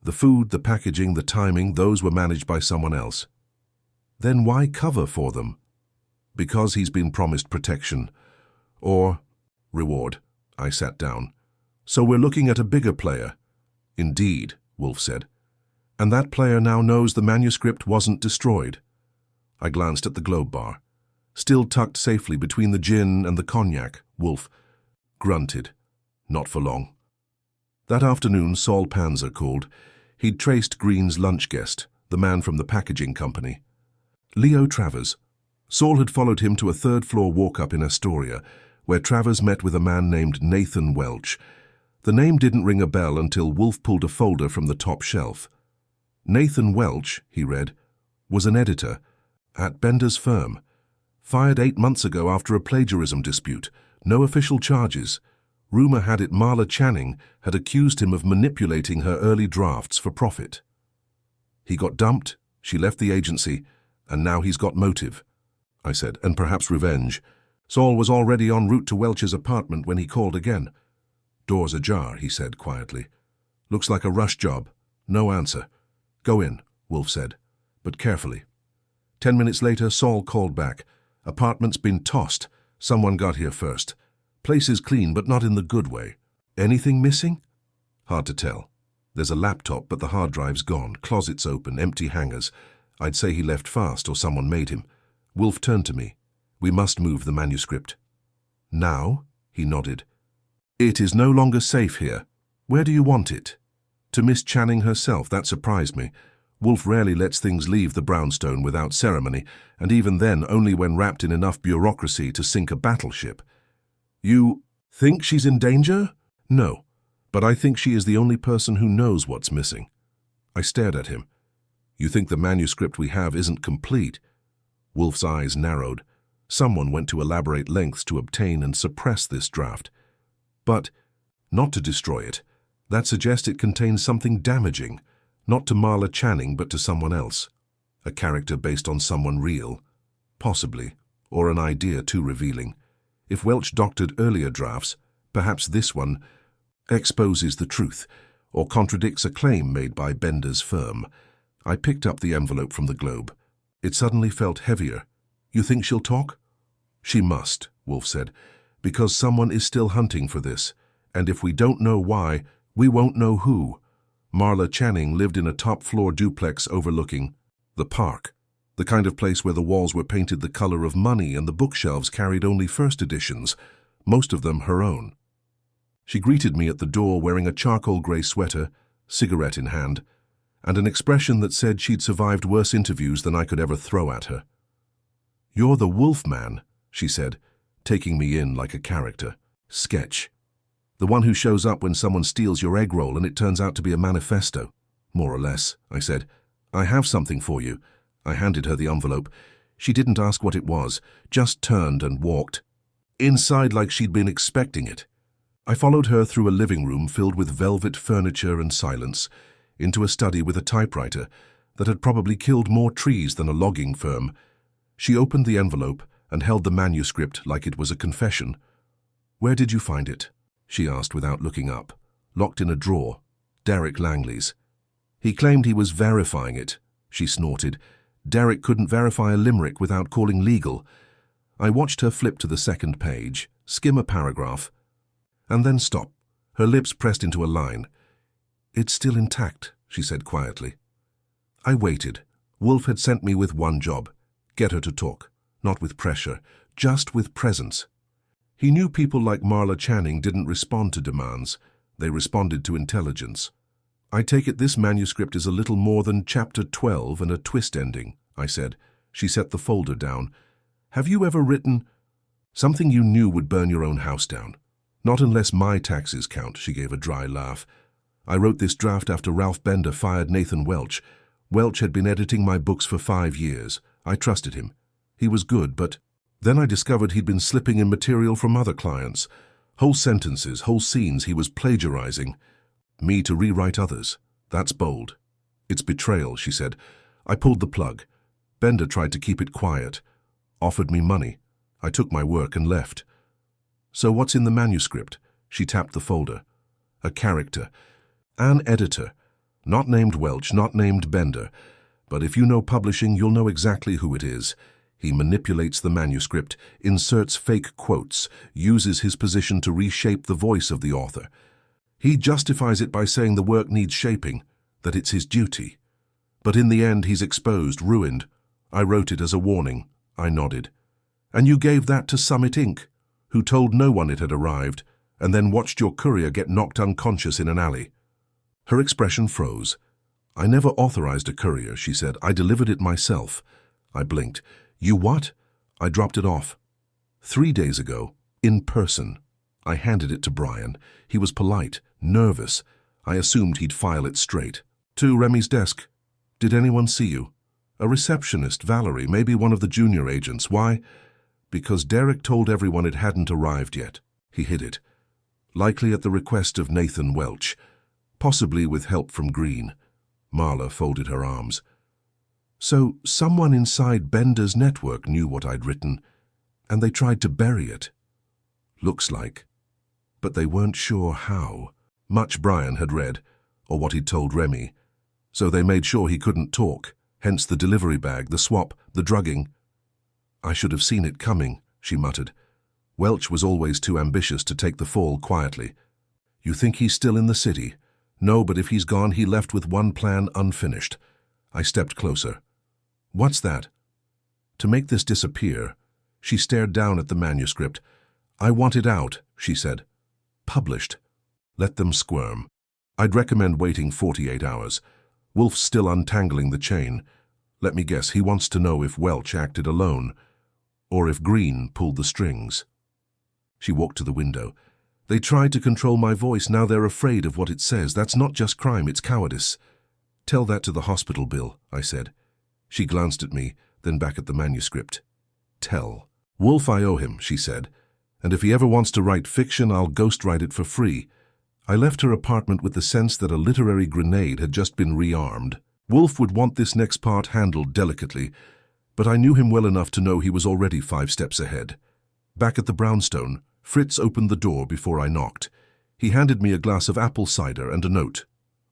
The food, the packaging, the timing, those were managed by someone else. Then why cover for them? Because he's been promised protection. Or reward. I sat down. So we're looking at a bigger player. Indeed, Wolfe said. And that player now knows the manuscript wasn't destroyed. I glanced at the Globe bar. Still tucked safely between the gin and the cognac, Wolfe grunted. Not for long. That afternoon, Saul Panzer called. He'd traced Green's lunch guest, the man from the packaging company. Leo Travers. Saul had followed him to a third-floor walk-up in Astoria, where Travers met with a man named Nathan Welch. The name didn't ring a bell until Wolfe pulled a folder from the top shelf. Nathan Welch, he read, was an editor at Bender's firm. Fired 8 months ago after a plagiarism dispute. No official charges. Rumor had it Marla Channing had accused him of manipulating her early drafts for profit. He got dumped, she left the agency, and now he's got motive, I said, and perhaps revenge. Saul was already en route to Welch's apartment when he called again. Doors ajar, he said quietly. Looks like a rush job. No answer. Go in, Wolfe said, but carefully. 10 minutes later, Saul called back. Apartment's been tossed. Someone got here first. Place is clean, but not in the good way. Anything missing? Hard to tell. There's a laptop, but the hard drive's gone. Closets open, empty hangars. I'd say he left fast or someone made him. Wolfe turned to me. We must move the manuscript. Now? He nodded. It is no longer safe here. Where do you want it? To Miss Channing herself. That surprised me. Wolfe rarely lets things leave the brownstone without ceremony, and even then only when wrapped in enough bureaucracy to sink a battleship. You think she's in danger? No, but I think she is the only person who knows what's missing. I stared at him. You think the manuscript we have isn't complete? Wolfe's eyes narrowed. Someone went to elaborate lengths to obtain and suppress this draft. But not to destroy it. That suggests it contains something damaging, not to Marla Channing but to someone else. A character based on someone real, possibly, or an idea too revealing. If Welch doctored earlier drafts, perhaps this one exposes the truth, or contradicts a claim made by Bender's firm. I picked up the envelope from the Globe. It suddenly felt heavier. You think she'll talk? She must, Wolfe said, because someone is still hunting for this, and if we don't know why, we won't know who. Marla Channing lived in a top-floor duplex overlooking the park, the kind of place where the walls were painted the color of money and the bookshelves carried only first editions, most of them her own. She greeted me at the door wearing a charcoal grey sweater, cigarette in hand, and an expression that said she'd survived worse interviews than I could ever throw at her. "You're the Wolfe man," she said, taking me in like a character. Sketch. The one who shows up when someone steals your egg roll and it turns out to be a manifesto. More or less, I said. I have something for you. I handed her the envelope. She didn't ask what it was, just turned and walked inside like she'd been expecting it. I followed her through a living room filled with velvet furniture and silence, into a study with a typewriter that had probably killed more trees than a logging firm. She opened the envelope and held the manuscript like it was a confession. "Where did you find it?" she asked without looking up. "Locked in a drawer. Derek Langley's." "He claimed he was verifying it," she snorted. "Derek couldn't verify a limerick without calling legal." I watched her flip to the second page, skim a paragraph, and then stop, her lips pressed into a line. "It's still intact," she said quietly. I waited. Wolfe had sent me with one job: get her to talk, not with pressure, just with presence. He knew people like Marla Channing didn't respond to demands, they responded to intelligence. "I take it this manuscript is a little more than chapter 12 and a twist ending," I said. She set the folder down. "Have you ever written something you knew would burn your own house down?" "Not unless my taxes count," she gave a dry laugh. "I wrote this draft after Ralph Bender fired Nathan Welch. Welch had been editing my books for 5 years. I trusted him. He was good, but then I discovered he'd been slipping in material from other clients. Whole sentences, whole scenes he was plagiarizing. Me to rewrite others. That's bold." "It's betrayal," she said. "I pulled the plug. Bender tried to keep it quiet. Offered me money. I took my work and left." "So what's in the manuscript?" She tapped the folder. "A character. An editor. Not named Welch, not named Bender. But if you know publishing, you'll know exactly who it is. He manipulates the manuscript, inserts fake quotes, uses his position to reshape the voice of the author. He justifies it by saying the work needs shaping, that it's his duty. But in the end, he's exposed, ruined. I wrote it as a warning." I nodded. "And you gave that to Summit Inc., who told no one it had arrived, and then watched your courier get knocked unconscious in an alley." Her expression froze. "I never authorized a courier," she said. "I delivered it myself." I blinked. "You what?" I dropped it off. 3 days ago, in person. I handed it to Brian. He was polite, nervous. I assumed he'd file it straight. "To Remy's desk." "Did anyone see you?" "A receptionist, Valerie, maybe one of the junior agents." "Why?" "Because Derek told everyone it hadn't arrived yet." He hid it. "Likely at the request of Nathan Welch. Possibly with help from Green." Marla folded her arms. "So someone inside Bender's network knew what I'd written, and they tried to bury it." "Looks like. But they weren't sure how. Much Brian had read, or what he'd told Remy. So they made sure he couldn't talk, hence the delivery bag, the swap, the drugging." "I should have seen it coming," she muttered. "Welch was always too ambitious to take the fall quietly." "You think he's still in the city?" "No, but if he's gone, he left with one plan unfinished." I stepped closer. "What's that?" "To make this disappear." She stared down at the manuscript. "I want it out," she said. "Published. Let them squirm. I'd recommend waiting 48 hours. Wolfe's still untangling the chain. Let me guess, he wants to know if Welch acted alone, or if Green pulled the strings." She walked to the window. "They tried to control my voice, now they're afraid of what it says. That's not just crime, it's cowardice." "Tell that to the hospital bill," I said. She glanced at me, then back at the manuscript. "Tell. Wolfe I owe him," she said. And if he ever wants to write fiction, I'll ghostwrite it for free. I left her apartment with the sense that a literary grenade had just been rearmed. Wolfe would want this next part handled delicately, but I knew him well enough to know he was already 5 steps ahead. Back at the brownstone, Fritz opened the door before I knocked. He handed me a glass of apple cider and a note.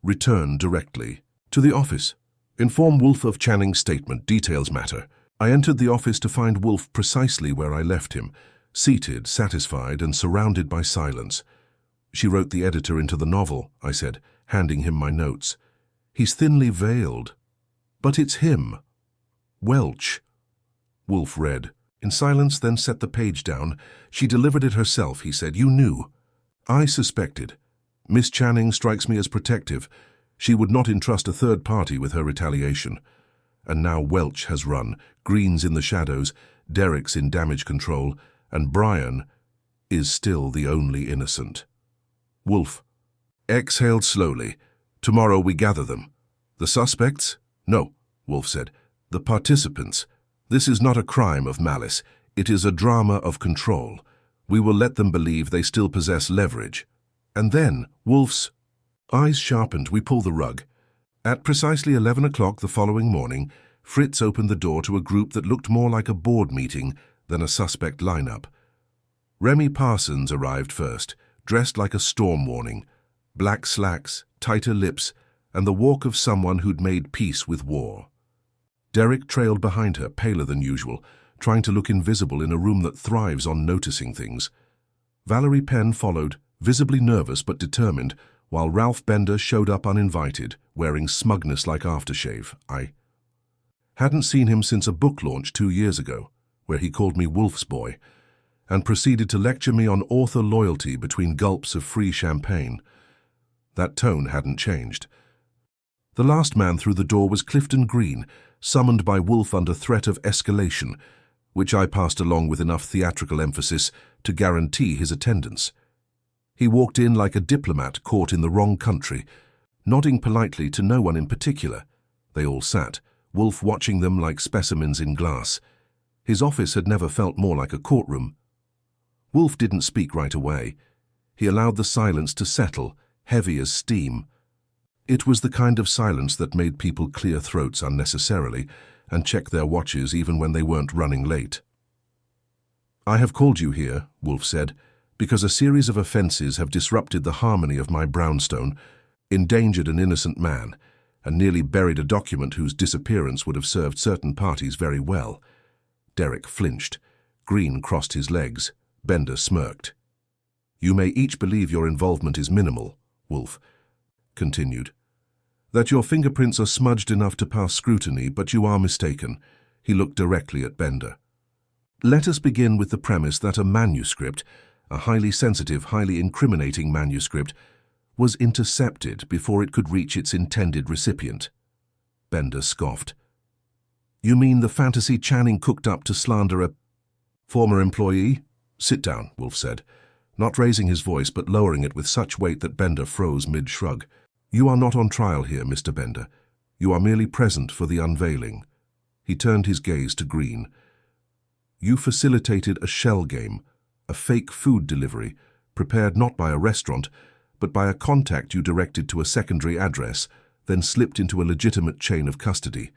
Return directly. To the office. Inform Wolfe of Channing's statement. Details matter. I entered the office to find Wolfe precisely where I left him, seated, satisfied, and surrounded by silence. She wrote the editor into the novel, I said, handing him my notes. He's thinly veiled. But it's him. Welch. Wolfe read. In silence, then set the page down. She delivered it herself, he said. You knew. I suspected. Miss Channing strikes me as protective. She would not entrust a third party with her retaliation. And now Welch has run. Green's in the shadows, Derek's in damage control, and Brian is still the only innocent. Wolfe exhaled slowly. Tomorrow we gather them. The suspects? No, Wolfe said. The participants. This is not a crime of malice. It is a drama of control. We will let them believe they still possess leverage. And then, Wolfe's eyes sharpened. We pull the rug. At precisely 11 o'clock the following morning, Fritz opened the door to a group that looked more like a board meeting than a suspect lineup. Remy Parsons arrived first, dressed like a storm warning. Black slacks, tighter lips, and the walk of someone who'd made peace with war. Derek trailed behind her, paler than usual, trying to look invisible in a room that thrives on noticing things. Valerie Penn followed, visibly nervous but determined, while Ralph Bender showed up uninvited, wearing smugness like aftershave. I hadn't seen him since a book launch 2 years ago, where he called me Wolfe's boy, and proceeded to lecture me on author loyalty between gulps of free champagne. That tone hadn't changed. The last man through the door was Clifton Green, summoned by Wolfe under threat of escalation, which I passed along with enough theatrical emphasis to guarantee his attendance. He walked in like a diplomat caught in the wrong country, nodding politely to no one in particular. They all sat, Wolfe watching them like specimens in glass. His office had never felt more like a courtroom. Wolfe didn't speak right away. He allowed the silence to settle, heavy as steam. It was the kind of silence that made people clear throats unnecessarily and check their watches even when they weren't running late. I have called you here, Wolfe said, because a series of offences have disrupted the harmony of my brownstone, endangered an innocent man, and nearly buried a document whose disappearance would have served certain parties very well. Derek flinched. Green crossed his legs. Bender smirked. You may each believe your involvement is minimal, Wolfe continued. That your fingerprints are smudged enough to pass scrutiny, but you are mistaken. He looked directly at Bender. Let us begin with the premise that a manuscript, a highly sensitive, highly incriminating manuscript, was intercepted before it could reach its intended recipient. Bender scoffed. You mean the fantasy Channing cooked up to slander a former employee? Sit down, Wolfe said, not raising his voice but lowering it with such weight that Bender froze mid-shrug. You are not on trial here, Mr. Bender. You are merely present for the unveiling. He turned his gaze to Green. You facilitated a shell game, a fake food delivery, prepared not by a restaurant, but by a contact you directed to a secondary address, then slipped into a legitimate chain of custody.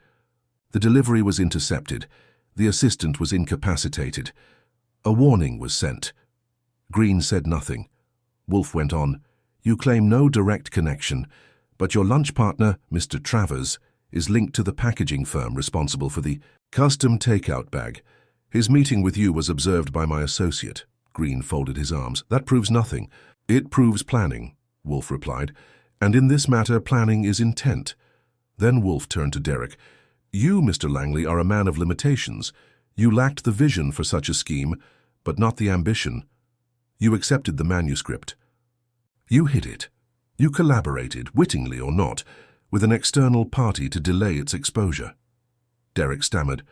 The delivery was intercepted. The assistant was incapacitated. A warning was sent. Green said nothing. Wolfe went on. You claim no direct connection, but your lunch partner, Mr. Travers, is linked to the packaging firm responsible for the custom takeout bag. His meeting with you was observed by my associate. Green folded his arms. That proves nothing. It proves planning, Wolfe replied, and in this matter planning is intent. Then Wolfe turned to Derek. You, Mr. Langley, are a man of limitations. You lacked the vision for such a scheme, but not the ambition. You accepted the manuscript. You hid it. You collaborated, wittingly or not, with an external party to delay its exposure. Derek stammered.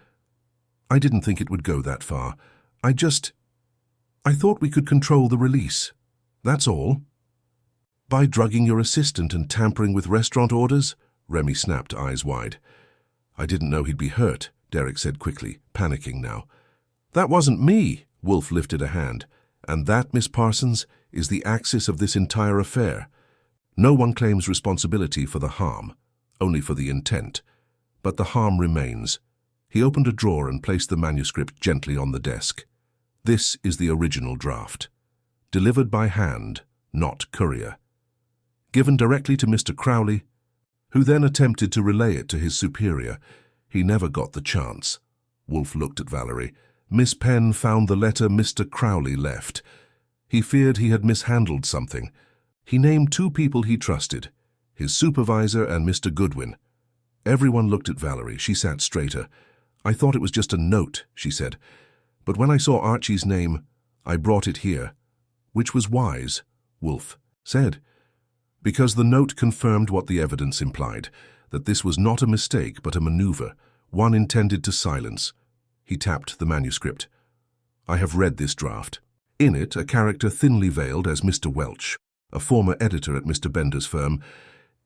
I didn't think it would go that far. I thought we could control the release. That's all. By drugging your assistant and tampering with restaurant orders? Remy snapped, eyes wide. I didn't know he'd be hurt, Derek said quickly, panicking now. That wasn't me, Wolfe lifted a hand. And that, Miss Parsons, is the axis of this entire affair. No one claims responsibility for the harm, only for the intent. But the harm remains. He opened a drawer and placed the manuscript gently on the desk. This is the original draft. Delivered by hand, not courier. Given directly to Mr. Crowley, who then attempted to relay it to his superior. He never got the chance. Wolfe looked at Valerie. Miss Penn found the letter Mr. Crowley left. He feared he had mishandled something. He named two people he trusted, his supervisor and Mr. Goodwin. Everyone looked at Valerie. She sat straighter. I thought it was just a note, she said. But when I saw Archie's name, I brought it here. Which was wise, Wolfe said. Because the note confirmed what the evidence implied, that this was not a mistake but a maneuver, one intended to silence. He tapped the manuscript. I have read this draft. In it, a character thinly veiled as Mr. Welch, a former editor at Mr. Bender's firm,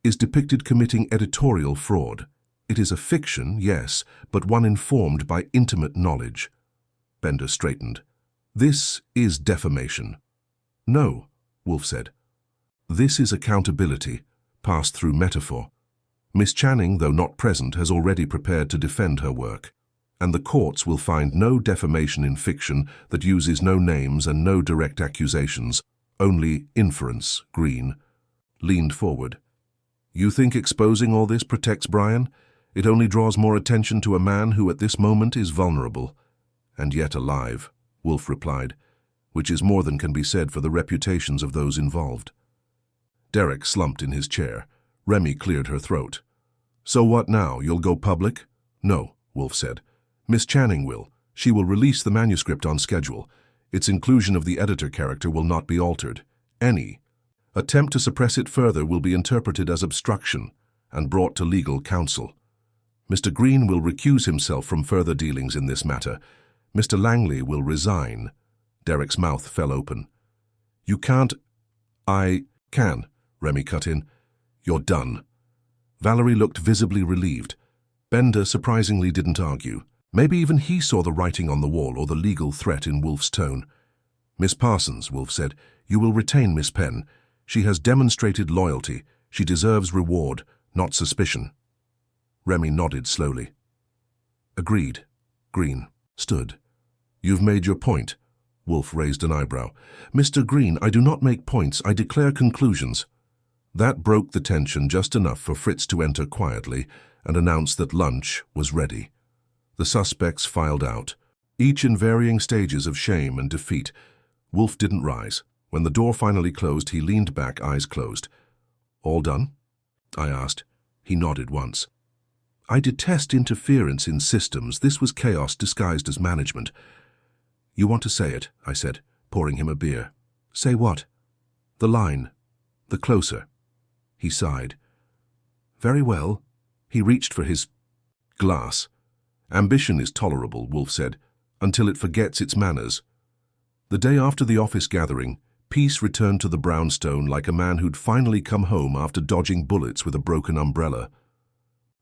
is depicted committing editorial fraud. It is a fiction, yes, but one informed by intimate knowledge. Bender straightened. This is defamation. No, Wolfe said. This is accountability, passed through metaphor. Miss Channing, though not present, has already prepared to defend her work, and the courts will find no defamation in fiction that uses no names and no direct accusations, only inference. Green leaned forward. You think exposing all this protects Brian? It only draws more attention to a man who at this moment is vulnerable, and yet alive, Wolfe replied, which is more than can be said for the reputations of those involved. Derek slumped in his chair. Remy cleared her throat. So what now? You'll go public? No, Wolfe said. Miss Channing will. She will release the manuscript on schedule. Its inclusion of the editor character will not be altered. Any attempt to suppress it further will be interpreted as obstruction and brought to legal counsel. Mr. Green will recuse himself from further dealings in this matter. Mr. Langley will resign. Derek's mouth fell open. You can't... I can, Remy cut in. You're done. Valerie looked visibly relieved. Bender surprisingly didn't argue. Maybe even he saw the writing on the wall or the legal threat in Wolfe's tone. Miss Parsons, Wolfe said, you will retain Miss Penn. She has demonstrated loyalty. She deserves reward, not suspicion. Remy nodded slowly. Agreed. Green stood. You've made your point. Wolfe raised an eyebrow. Mr. Green, I do not make points, I declare conclusions. That broke the tension just enough for Fritz to enter quietly and announce that lunch was ready. The suspects filed out, each in varying stages of shame and defeat. Wolfe didn't rise. When the door finally closed, he leaned back, eyes closed. All done? I asked. He nodded once. I detest interference in systems. This was chaos disguised as management. You want to say it, I said, pouring him a beer. Say what? The line. The closer. He sighed. Very well. He reached for his glass. Ambition is tolerable, Wolfe said, until it forgets its manners. The day after the office gathering, Peace returned to the brownstone like a man who'd finally come home after dodging bullets with a broken umbrella.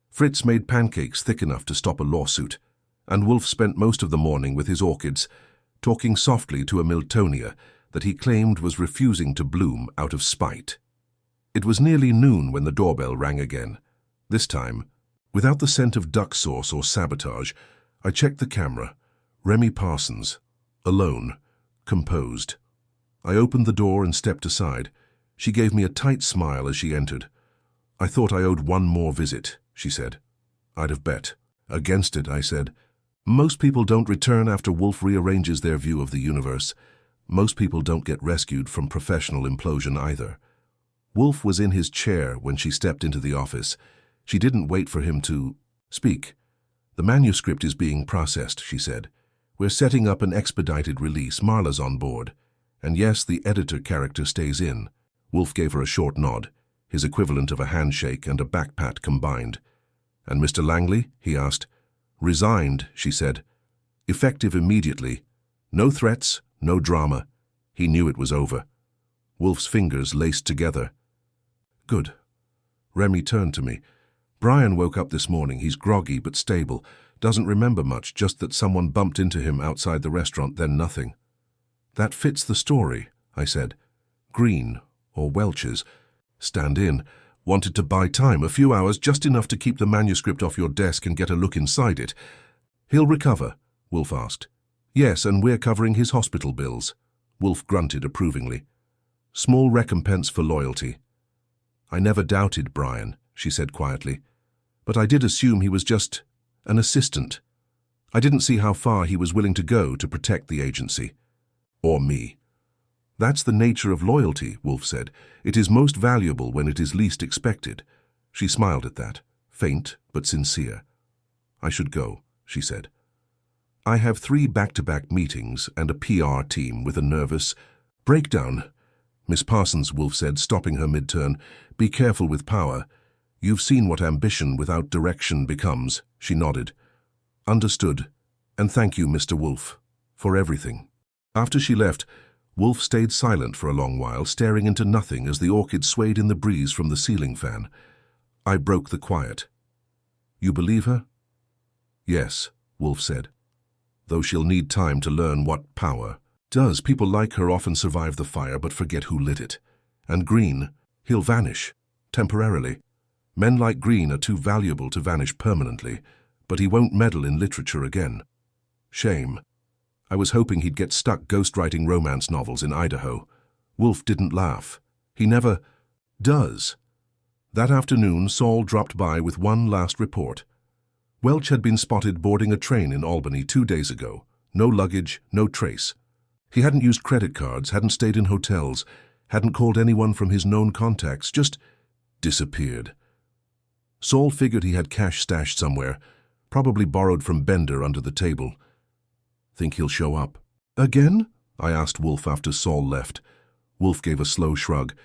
Fritz made pancakes thick enough to stop a lawsuit, and Wolfe spent most of the morning with his orchids, talking softly to a Miltonia that he claimed was refusing to bloom out of spite. It was nearly noon when the doorbell rang again. This time, without the scent of duck sauce or sabotage, I checked the camera. Remy Parsons, alone, composed. I opened the door and stepped aside. She gave me a tight smile as she entered. I thought I owed one more visit, she said. I'd have bet. Against it, I said. Most people don't return after Wolfe rearranges their view of the universe. Most people don't get rescued from professional implosion either. Wolfe was in his chair when she stepped into the office. She didn't wait for him to speak. The manuscript is being processed, she said. We're setting up an expedited release. Marla's on board. And yes, the editor character stays in. Wolfe gave her a short nod, his equivalent of a handshake and a back pat combined. And Mr. Langley? He asked. Resigned, she said. Effective immediately. No threats, no drama. He knew it was over. Wolfe's fingers laced together. Good. Remy turned to me. Brian woke up this morning. He's groggy but stable. Doesn't remember much, just that someone bumped into him outside the restaurant, then nothing. That fits the story, I said. Green, or Welch's. Stand in. Wanted to buy time, a few hours, just enough to keep the manuscript off your desk and get a look inside it. He'll recover, Wolfe asked. Yes, and we're covering his hospital bills. Wolfe grunted approvingly. Small recompense for loyalty. I never doubted Brian, she said quietly. But I did assume he was just an assistant. I didn't see how far he was willing to go to protect the agency. Or me. That's the nature of loyalty, Wolfe said. It is most valuable when it is least expected. She smiled at that, faint but sincere. I should go, she said. I have 3 back-to-back meetings and a PR team with a nervous breakdown. Miss Parsons, Wolfe said, stopping her mid-turn. Be careful with power. You've seen what ambition without direction becomes, she nodded. Understood. And thank you, Mr. Wolfe, for everything. After she left, Wolfe stayed silent for a long while, staring into nothing as the orchid swayed in the breeze from the ceiling fan. I broke the quiet. You believe her? Yes, Wolfe said. Though she'll need time to learn what power does. People like her often survive the fire but forget who lit it. And Green, he'll vanish, temporarily. Men like Green are too valuable to vanish permanently, but he won't meddle in literature again. Shame. I was hoping he'd get stuck ghostwriting romance novels in Idaho. Wolfe didn't laugh. He never does. That afternoon, Saul dropped by with one last report. Welch had been spotted boarding a train in Albany 2 days ago. No luggage, no trace. He hadn't used credit cards, hadn't stayed in hotels, hadn't called anyone from his known contacts, just disappeared. Saul figured he had cash stashed somewhere, probably borrowed from Bender under the table. Think he'll show up again? I asked Wolfe after Saul left. Wolfe gave a slow shrug.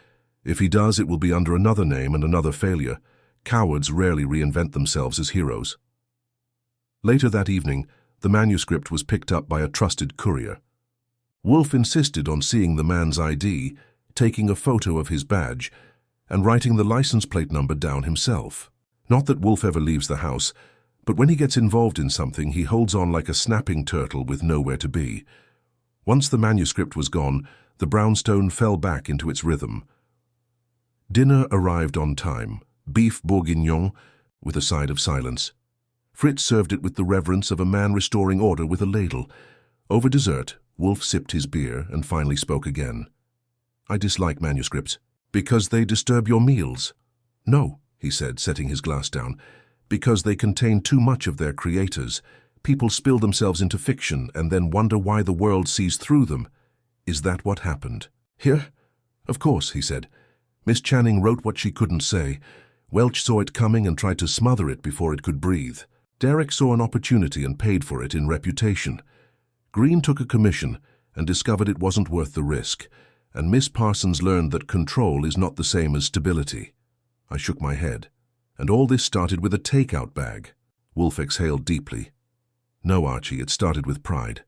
If he does, it will be under another name and another failure. Cowards rarely reinvent themselves as heroes. Later that evening, the manuscript was picked up by a trusted courier. Wolfe insisted on seeing the man's ID, taking a photo of his badge, and writing the license plate number down himself. Not that Wolfe ever leaves the house, but when he gets involved in something, he holds on like a snapping turtle with nowhere to be. Once the manuscript was gone, the brownstone fell back into its rhythm. Dinner arrived on time, beef bourguignon with a side of silence. Fritz served it with the reverence of a man restoring order with a ladle. Over dessert, Wolfe sipped his beer and finally spoke again. I dislike manuscripts. Because they disturb your meals? No, he said, setting his glass down. Because they contain too much of their creators. People spill themselves into fiction and then wonder why the world sees through them. Is that what happened? Here? Of course, he said. Miss Channing wrote what she couldn't say. Welch saw it coming and tried to smother it before it could breathe. Derek saw an opportunity and paid for it in reputation. Green took a commission and discovered it wasn't worth the risk, and Miss Parsons learned that control is not the same as stability. I shook my head. And all this started with a takeout bag. Wolfe exhaled deeply. No, Archie, it started with pride.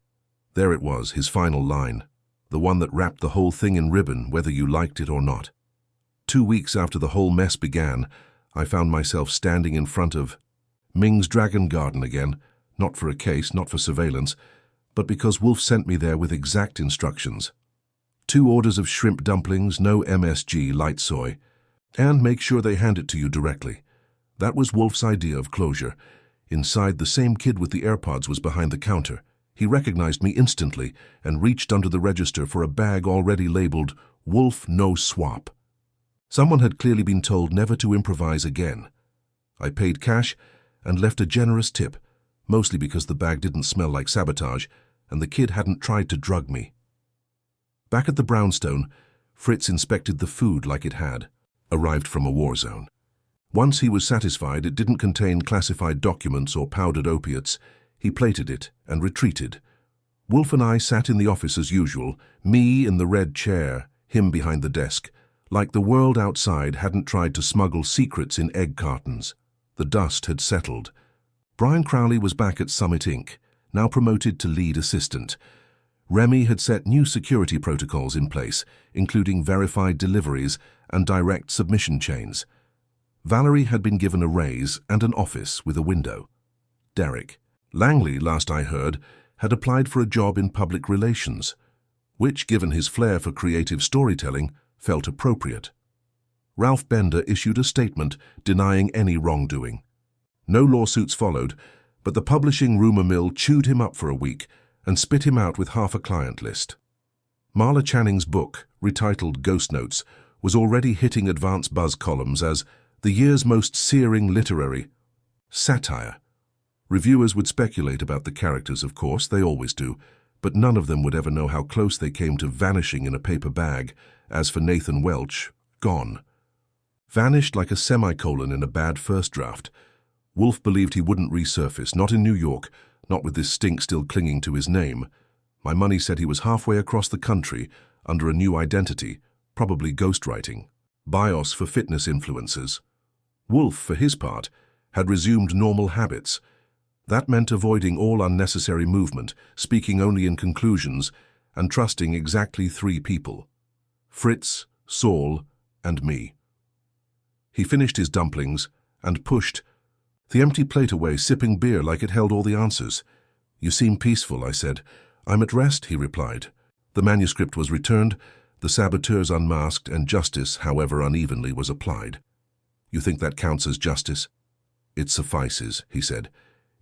There it was, his final line. The one that wrapped the whole thing in ribbon, whether you liked it or not. 2 weeks after the whole mess began, I found myself standing in front of Ming's Dragon Garden again, not for a case, not for surveillance, but because Wolfe sent me there with exact instructions. 2 orders of shrimp dumplings, no MSG, light soy, and make sure they hand it to you directly. That was Wolfe's idea of closure. Inside, the same kid with the AirPods was behind the counter. He recognized me instantly and reached under the register for a bag already labeled Wolfe No Swap. Someone had clearly been told never to improvise again. I paid cash and left a generous tip, mostly because the bag didn't smell like sabotage and the kid hadn't tried to drug me. Back at the brownstone, Fritz inspected the food like it had arrived from a war zone. Once he was satisfied it didn't contain classified documents or powdered opiates, he plated it and retreated. Wolfe and I sat in the office as usual, me in the red chair, him behind the desk, like the world outside hadn't tried to smuggle secrets in egg cartons. The dust had settled. Brian Crowley was back at Summit Inc., now promoted to lead assistant. Remy had set new security protocols in place, including verified deliveries and direct submission chains. Valerie had been given a raise and an office with a window. Derek Langley, last I heard, had applied for a job in public relations. which, given his flair for creative storytelling, felt appropriate. Ralph Bender issued a statement denying any wrongdoing. No lawsuits followed, but the publishing rumor mill chewed him up for a week and spit him out with half a client list. Marla Channing's book, retitled Ghost Notes, was already hitting advance buzz columns as the year's most searing literary satire. Reviewers would speculate about the characters, of course, they always do, but none of them would ever know how close they came to vanishing in a paper bag. As for Nathan Welch, gone. Vanished like a semicolon in a bad first draft. Wolfe believed he wouldn't resurface, not in New York, not with this stink still clinging to his name. My money said he was halfway across the country, under a new identity, probably ghostwriting. BIOS for fitness influencers. Wolfe, for his part, had resumed normal habits. That meant avoiding all unnecessary movement, speaking only in conclusions, and trusting exactly 3 people: Fritz, Saul, and me. He finished his dumplings and pushed the empty plate away, sipping beer like it held all the answers. "You seem peaceful," I said. "I'm at rest," he replied. The manuscript was returned, the saboteurs unmasked, and justice, however unevenly, was applied. "You think that counts as justice?" "It suffices," he said.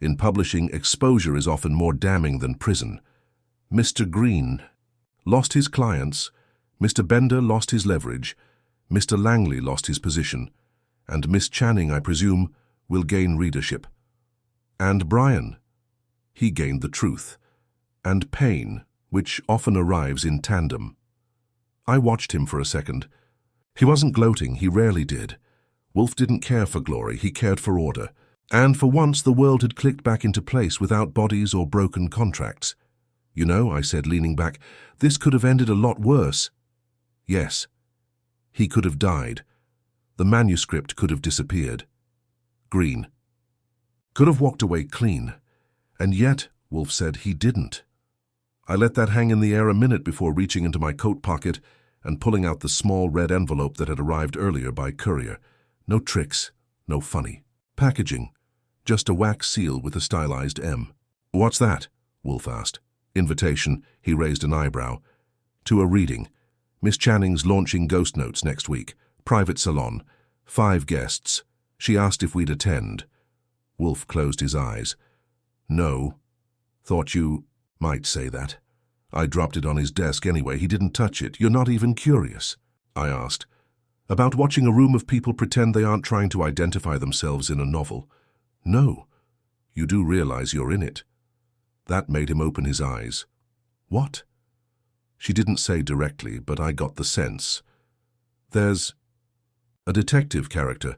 "In publishing, exposure is often more damning than prison. Mr. Green lost his clients, Mr. Bender lost his leverage, Mr. Langley lost his position, and Miss Channing, I presume, will gain readership. And Brian, he gained the truth, and pain, which often arrives in tandem." I watched him for a second. He wasn't gloating, he rarely did. Wolfe didn't care for glory, he cared for order. And for once the world had clicked back into place without bodies or broken contracts. "You know," I said, leaning back, "this could have ended a lot worse." "Yes. He could have died. The manuscript could have disappeared." Green could have walked away clean. And yet, Wolfe said, he didn't. I let that hang in the air a minute before reaching into my coat pocket and pulling out the small red envelope that had arrived earlier by courier. No tricks, no funny packaging, just a wax seal with a stylized M. "What's that?" Wolfe asked. "Invitation," he raised an eyebrow. "To a reading. Miss Channing's launching Ghost Notes next week. Private salon. 5 guests. She asked if we'd attend." Wolfe closed his eyes. "No. Thought you might say that." I dropped it on his desk anyway. He didn't touch it. "You're not even curious?" I asked. "About watching a room of people pretend they aren't trying to identify themselves in a novel?" "No. You do realize you're in it." That made him open his eyes. "What?" She didn't say directly, but I got the sense. "There's a detective character.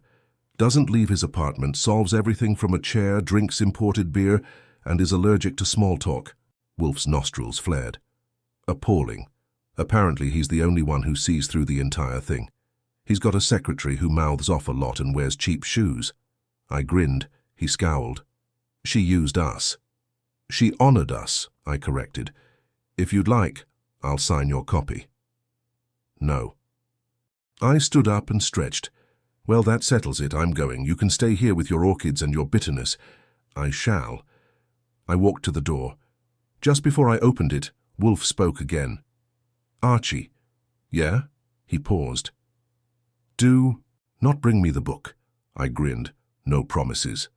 Doesn't leave his apartment, solves everything from a chair, drinks imported beer, and is allergic to small talk." Wolfe's nostrils flared. "Appalling. Apparently he's the only one who sees through the entire thing. He's got a secretary who mouths off a lot and wears cheap shoes." I grinned. He scowled. "She used us." "She honored us," I corrected. "If you'd like, I'll sign your copy." "No." I stood up and stretched. "Well, that settles it. I'm going. You can stay here with your orchids and your bitterness." "I shall." I walked to the door. Just before I opened it, Wolfe spoke again. "Archie." "Yeah?" He paused. "Do not bring me the book." I grinned. No promises.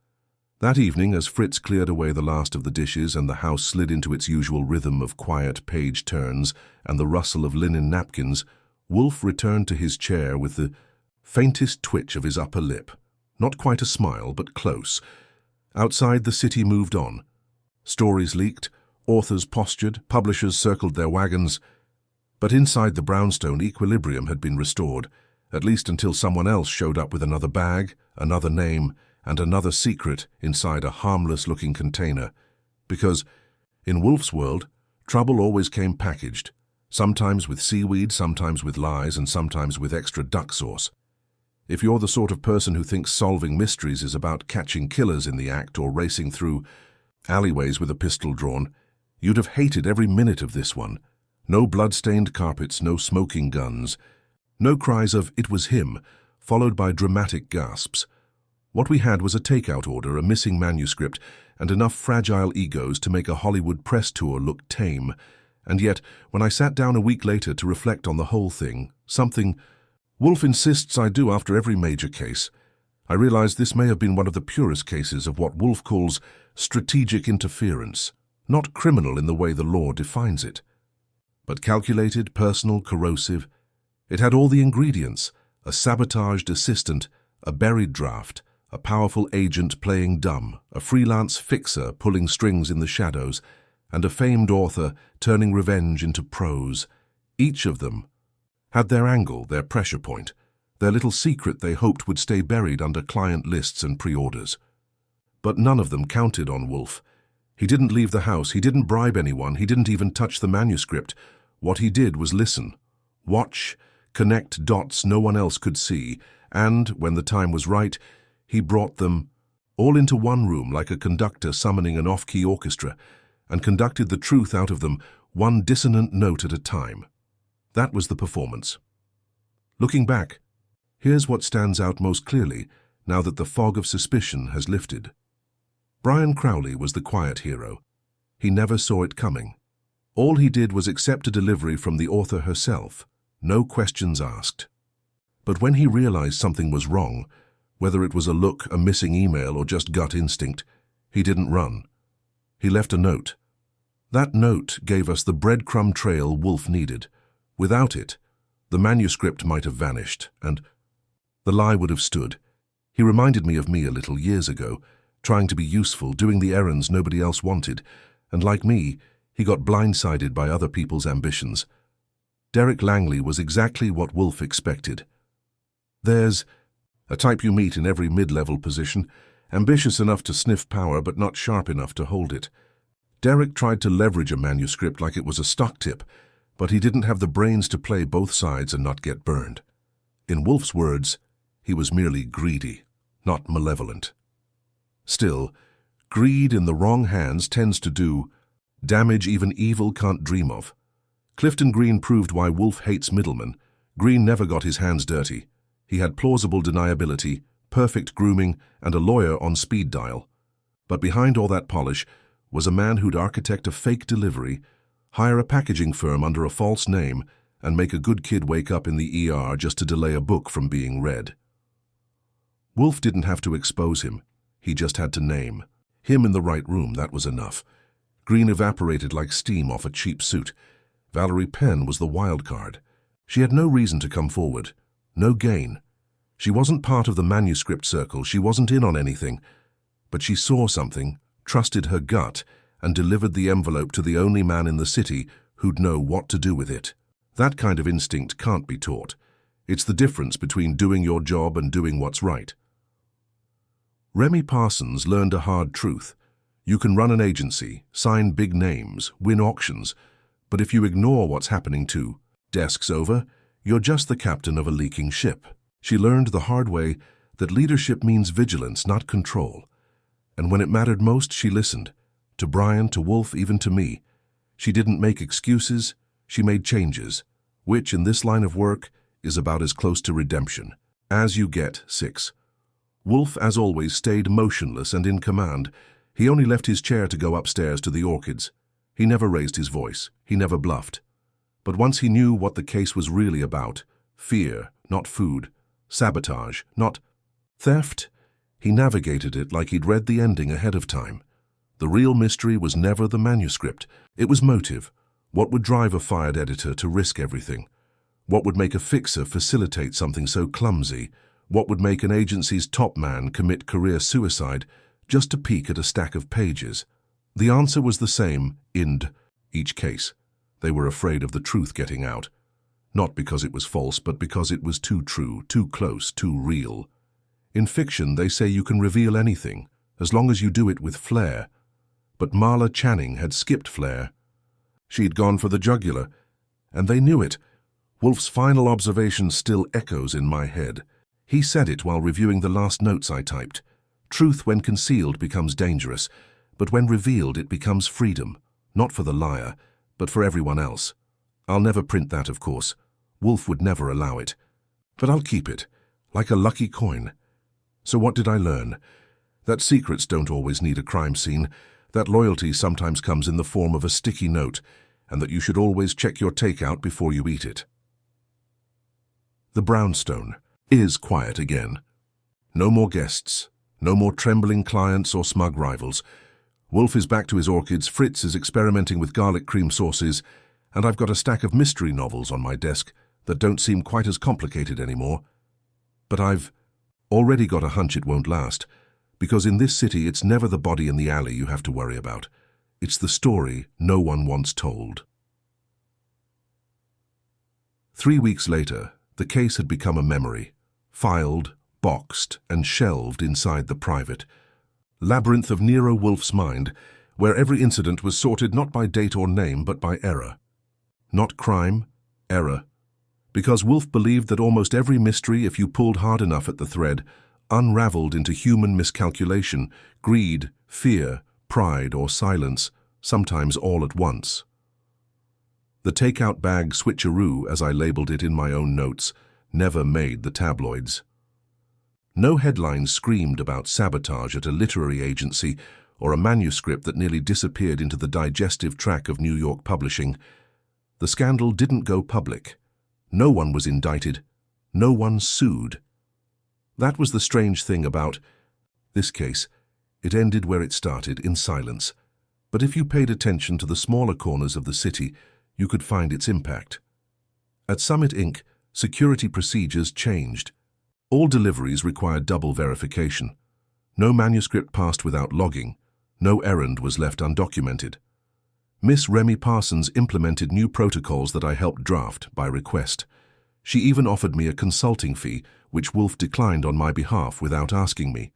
That evening, as Fritz cleared away the last of the dishes and the house slid into its usual rhythm of quiet page turns and the rustle of linen napkins, Wolfe returned to his chair with the faintest twitch of his upper lip. Not quite a smile, but close. Outside, the city moved on. Stories leaked, authors postured, publishers circled their wagons. But inside the brownstone, equilibrium had been restored, at least until someone else showed up with another bag, another name, and another secret inside a harmless-looking container. Because, in Wolfe's world, trouble always came packaged, sometimes with seaweed, sometimes with lies, and sometimes with extra duck sauce. If you're the sort of person who thinks solving mysteries is about catching killers in the act or racing through alleyways with a pistol drawn, you'd have hated every minute of this one. No blood-stained carpets, no smoking guns, no cries of "it was him," followed by dramatic gasps. What we had was a takeout order, a missing manuscript, and enough fragile egos to make a Hollywood press tour look tame, And yet, when I sat down a week later to reflect on the whole thing, something Wolfe insists I do after every major case, I realized this may have been one of the purest cases of what Wolfe calls strategic interference, not criminal in the way the law defines it, but calculated, personal, corrosive. It had all the ingredients: a sabotaged assistant, a buried draft, a powerful agent playing dumb, a freelance fixer pulling strings in the shadows, and a famed author turning revenge into prose. Each of them had their angle, their pressure point, their little secret they hoped would stay buried under client lists and pre-orders. But none of them counted on Wolfe. He didn't leave the house, he didn't bribe anyone, he didn't even touch the manuscript. What he did was listen, watch, connect dots no one else could see, and, when the time was right, he brought them all into one room like a conductor summoning an off-key orchestra, and conducted the truth out of them, one dissonant note at a time. That was the performance. Looking back, here's what stands out most clearly now that the fog of suspicion has lifted. Brian Crowley was the quiet hero. He never saw it coming. All he did was accept a delivery from the author herself, no questions asked. But when he realized something was wrong, whether it was a look, a missing email, or just gut instinct, he didn't run. He left a note. That note gave us the breadcrumb trail Wolfe needed. Without it, the manuscript might have vanished, and the lie would have stood. He reminded me of me a little years ago, trying to be useful, doing the errands nobody else wanted, and like me, he got blindsided by other people's ambitions. Derek Langley was exactly what Wolfe expected. There's a type you meet in every mid-level position, ambitious enough to sniff power but not sharp enough to hold it. Derek tried to leverage a manuscript like it was a stock tip, but he didn't have the brains to play both sides and not get burned. In Wolfe's words, he was merely greedy, not malevolent. Still, greed in the wrong hands tends to do damage even evil can't dream of. Clifton Green proved why Wolfe hates middlemen. Green never got his hands dirty. He had plausible deniability, perfect grooming, and a lawyer on speed dial. But behind all that polish was a man who'd architect a fake delivery, hire a packaging firm under a false name, and make a good kid wake up in the ER just to delay a book from being read. Wolfe didn't have to expose him. He just had to name. Him in the right room, that was enough. Green evaporated like steam off a cheap suit. Valerie Penn was the wild card. She had no reason to come forward. No gain. She wasn't part of the manuscript circle, she wasn't in on anything. But she saw something, trusted her gut, and delivered the envelope to the only man in the city who'd know what to do with it. That kind of instinct can't be taught. It's the difference between doing your job and doing what's right. Remy Parsons learned a hard truth. You can run an agency, sign big names, win auctions, but if you ignore what's happening to desks over, you're just the captain of a leaking ship. She learned the hard way that leadership means vigilance, not control. And when it mattered most, she listened. To Brian, to Wolfe, even to me. She didn't make excuses, she made changes, which, in this line of work, is about as close to redemption as you get. 6. Wolfe, as always, stayed motionless and in command. He only left his chair to go upstairs to the orchids. He never raised his voice. He never bluffed. But once he knew what the case was really about, fear, not food, sabotage, not theft, he navigated it like he'd read the ending ahead of time. The real mystery was never the manuscript. It was motive. What would drive a fired editor to risk everything? What would make a fixer facilitate something so clumsy? What would make an agency's top man commit career suicide just to peek at a stack of pages? The answer was the same in each case. They were afraid of the truth getting out. Not because it was false, but because it was too true, too close, too real. In fiction, they say you can reveal anything, as long as you do it with flair. But Marla Channing had skipped flair. She'd gone for the jugular, and they knew it. Wolfe's final observation still echoes in my head. He said it while reviewing the last notes I typed. Truth, when concealed, becomes dangerous, but when revealed, it becomes freedom. Not for the liar, but for everyone else. I'll never print that, of course. Wolfe would never allow it. But I'll keep it, like a lucky coin. So what did I learn? That secrets don't always need a crime scene. That loyalty sometimes comes in the form of a sticky note. and that you should always check your takeout before you eat it. The brownstone is quiet again. No more guests, no more trembling clients or smug rivals. Wolfe is back to his orchids, Fritz is experimenting with garlic cream sauces, and I've got a stack of mystery novels on my desk that don't seem quite as complicated anymore. But I've already got a hunch it won't last, because in this city it's never the body in the alley you have to worry about. It's the story no one wants told. 3 weeks later, the case had become a memory, filed, boxed, and shelved inside the private labyrinth of Nero Wolfe's mind, where every incident was sorted not by date or name, but by error. Not crime, error. Because Wolfe believed that almost every mystery, if you pulled hard enough at the thread, unraveled into human miscalculation, greed, fear, pride, or silence, sometimes all at once. The takeout bag Switcheroo, as I labeled it in my own notes, never made the tabloids. No headlines screamed about sabotage at a literary agency or a manuscript that nearly disappeared into the digestive tract of New York publishing. The scandal didn't go public. No one was indicted. No one sued. That was the strange thing about this case. It ended where it started, in silence. But if you paid attention to the smaller corners of the city, you could find its impact. At Summit Inc., security procedures changed. All deliveries required double verification. No manuscript passed without logging. No errand was left undocumented. Miss Remy Parsons implemented new protocols that I helped draft by request. She even offered me a consulting fee, which Wolfe declined on my behalf without asking me.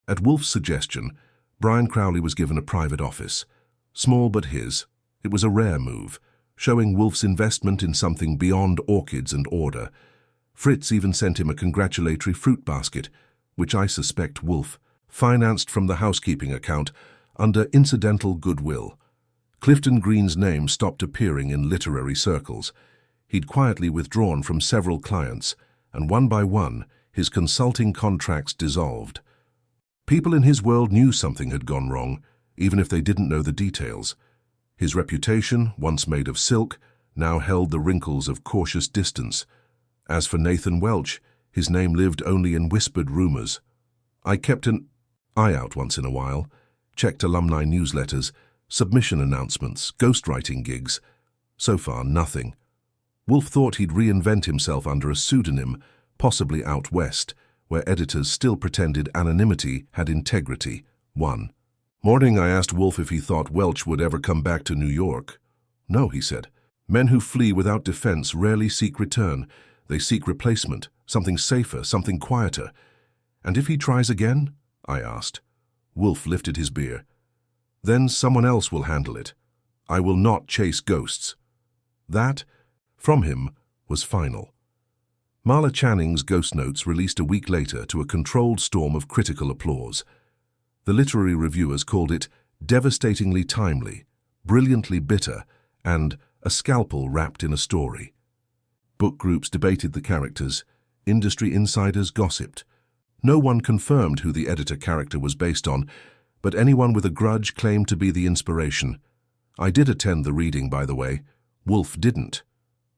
At Wolfe's suggestion, Brian Crowley was given a private office. Small but his. It was a rare move, showing Wolfe's investment in something beyond orchids and order. Fritz even sent him a congratulatory fruit basket, which I suspect Wolfe financed from the housekeeping account under incidental goodwill. Clifton Green's name stopped appearing in literary circles. He'd quietly withdrawn from several clients, and one by one, his consulting contracts dissolved. People in his world knew something had gone wrong, even if they didn't know the details. His reputation, once made of silk, now held the wrinkles of cautious distance. As for Nathan Welch, his name lived only in whispered rumors. I kept an eye out once in a while, checked alumni newsletters, submission announcements, ghostwriting gigs. So far, nothing. Wolfe thought he'd reinvent himself under a pseudonym, possibly out west, where editors still pretended anonymity had integrity. 1 morning, I asked Wolfe if he thought Welch would ever come back to New York. No, he said. Men who flee without defense rarely seek return. They seek replacement, something safer, something quieter. And if he tries again? I asked. Wolfe lifted his beer. Then someone else will handle it. I will not chase ghosts. That, from him, was final. Marla Channing's Ghost Notes released a week later to a controlled storm of critical applause. The literary reviewers called it devastatingly timely, brilliantly bitter, and a scalpel wrapped in a story. Book groups debated the characters. Industry insiders gossiped. No one confirmed who the editor character was based on, but anyone with a grudge claimed to be the inspiration. I did attend the reading, by the way. Wolfe didn't.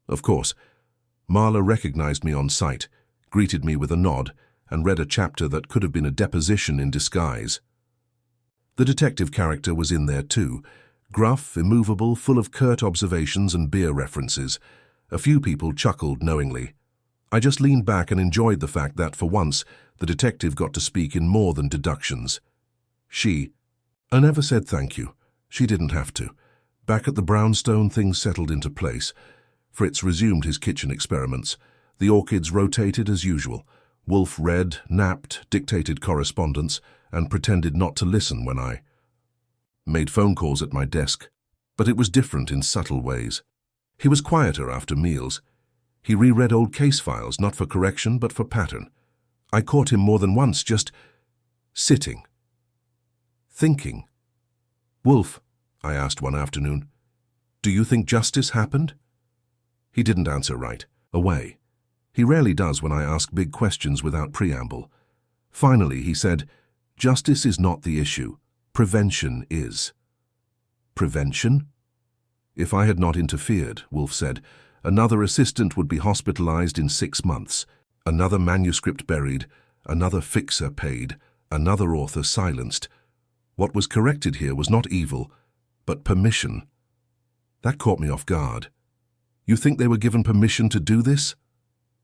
Of course, Marla recognized me on sight, greeted me with a nod, and read a chapter that could have been a deposition in disguise. The detective character was in there too, gruff, immovable, full of curt observations and beer references. A few people chuckled knowingly. I just leaned back and enjoyed the fact that, for once, the detective got to speak in more than deductions. I never said thank you. She didn't have to. Back at the brownstone, things settled into place. Fritz resumed his kitchen experiments. The orchids rotated as usual. Wolfe read, napped, dictated correspondence, and pretended not to listen when I made phone calls at my desk. But it was different in subtle ways. He was quieter after meals. He reread old case files, not for correction, but for pattern. I caught him more than once just sitting, thinking. Wolfe, I asked one afternoon, do you think justice happened? He didn't answer right, away. He rarely does when I ask big questions without preamble. Finally, he said, justice is not the issue. Prevention is. Prevention? If I had not interfered, Wolfe said, another assistant would be hospitalized in 6 months, another manuscript buried, another fixer paid, another author silenced. What was corrected here was not evil, but permission. That caught me off guard. You think they were given permission to do this?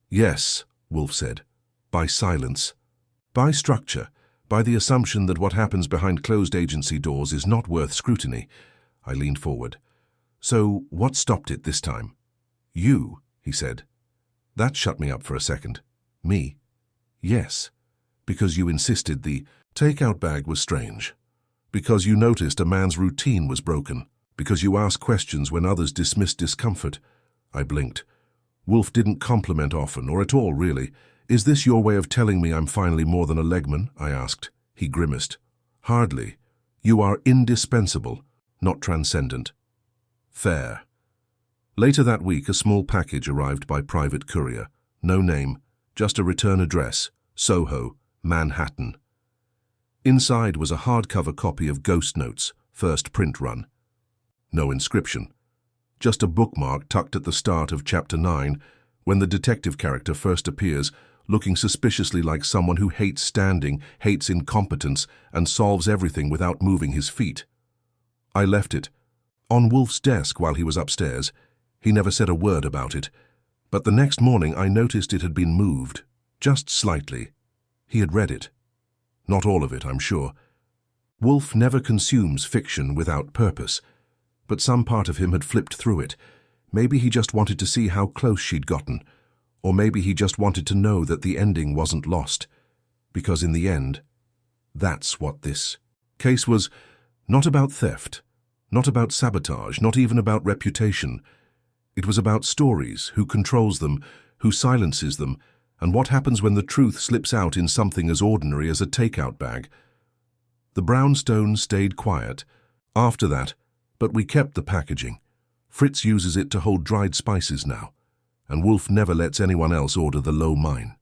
Yes, Wolfe said. By silence. By structure. By the assumption that what happens behind closed agency doors is not worth scrutiny. I leaned forward. So what stopped it this time? You, he said. That shut me up for a second. Me? Yes. Because you insisted the takeout bag was strange. Because you noticed a man's routine was broken. Because you asked questions when others dismissed discomfort. I blinked. Wolfe didn't compliment often, or at all, really. Is this your way of telling me I'm finally more than a legman? I asked. He grimaced. Hardly. You are indispensable, not transcendent. Fair. Later that week, a small package arrived by private courier. No name, just a return address, Soho, Manhattan. Inside was a hardcover copy of Ghost Notes, first print run. No inscription. Just a bookmark tucked at the start of Chapter 9, when the detective character first appears, looking suspiciously like someone who hates standing, hates incompetence, and solves everything without moving his feet. I left it on Wolfe's desk while he was upstairs. He never said a word about it, but the next morning I noticed it had been moved, just slightly. He had read it. Not all of it, I'm sure. Wolfe never consumes fiction without purpose, but some part of him had flipped through it. Maybe he just wanted to see how close she'd gotten, or maybe he just wanted to know that the ending wasn't lost, because in the end, that's what this case was. Not about theft, not about sabotage, not even about reputation. It was about stories, who controls them, who silences them, and what happens when the truth slips out in something as ordinary as a takeout bag. The brownstone stayed quiet after that, but we kept the packaging. Fritz uses it to hold dried spices now, and Wolfe never lets anyone else order the low mine.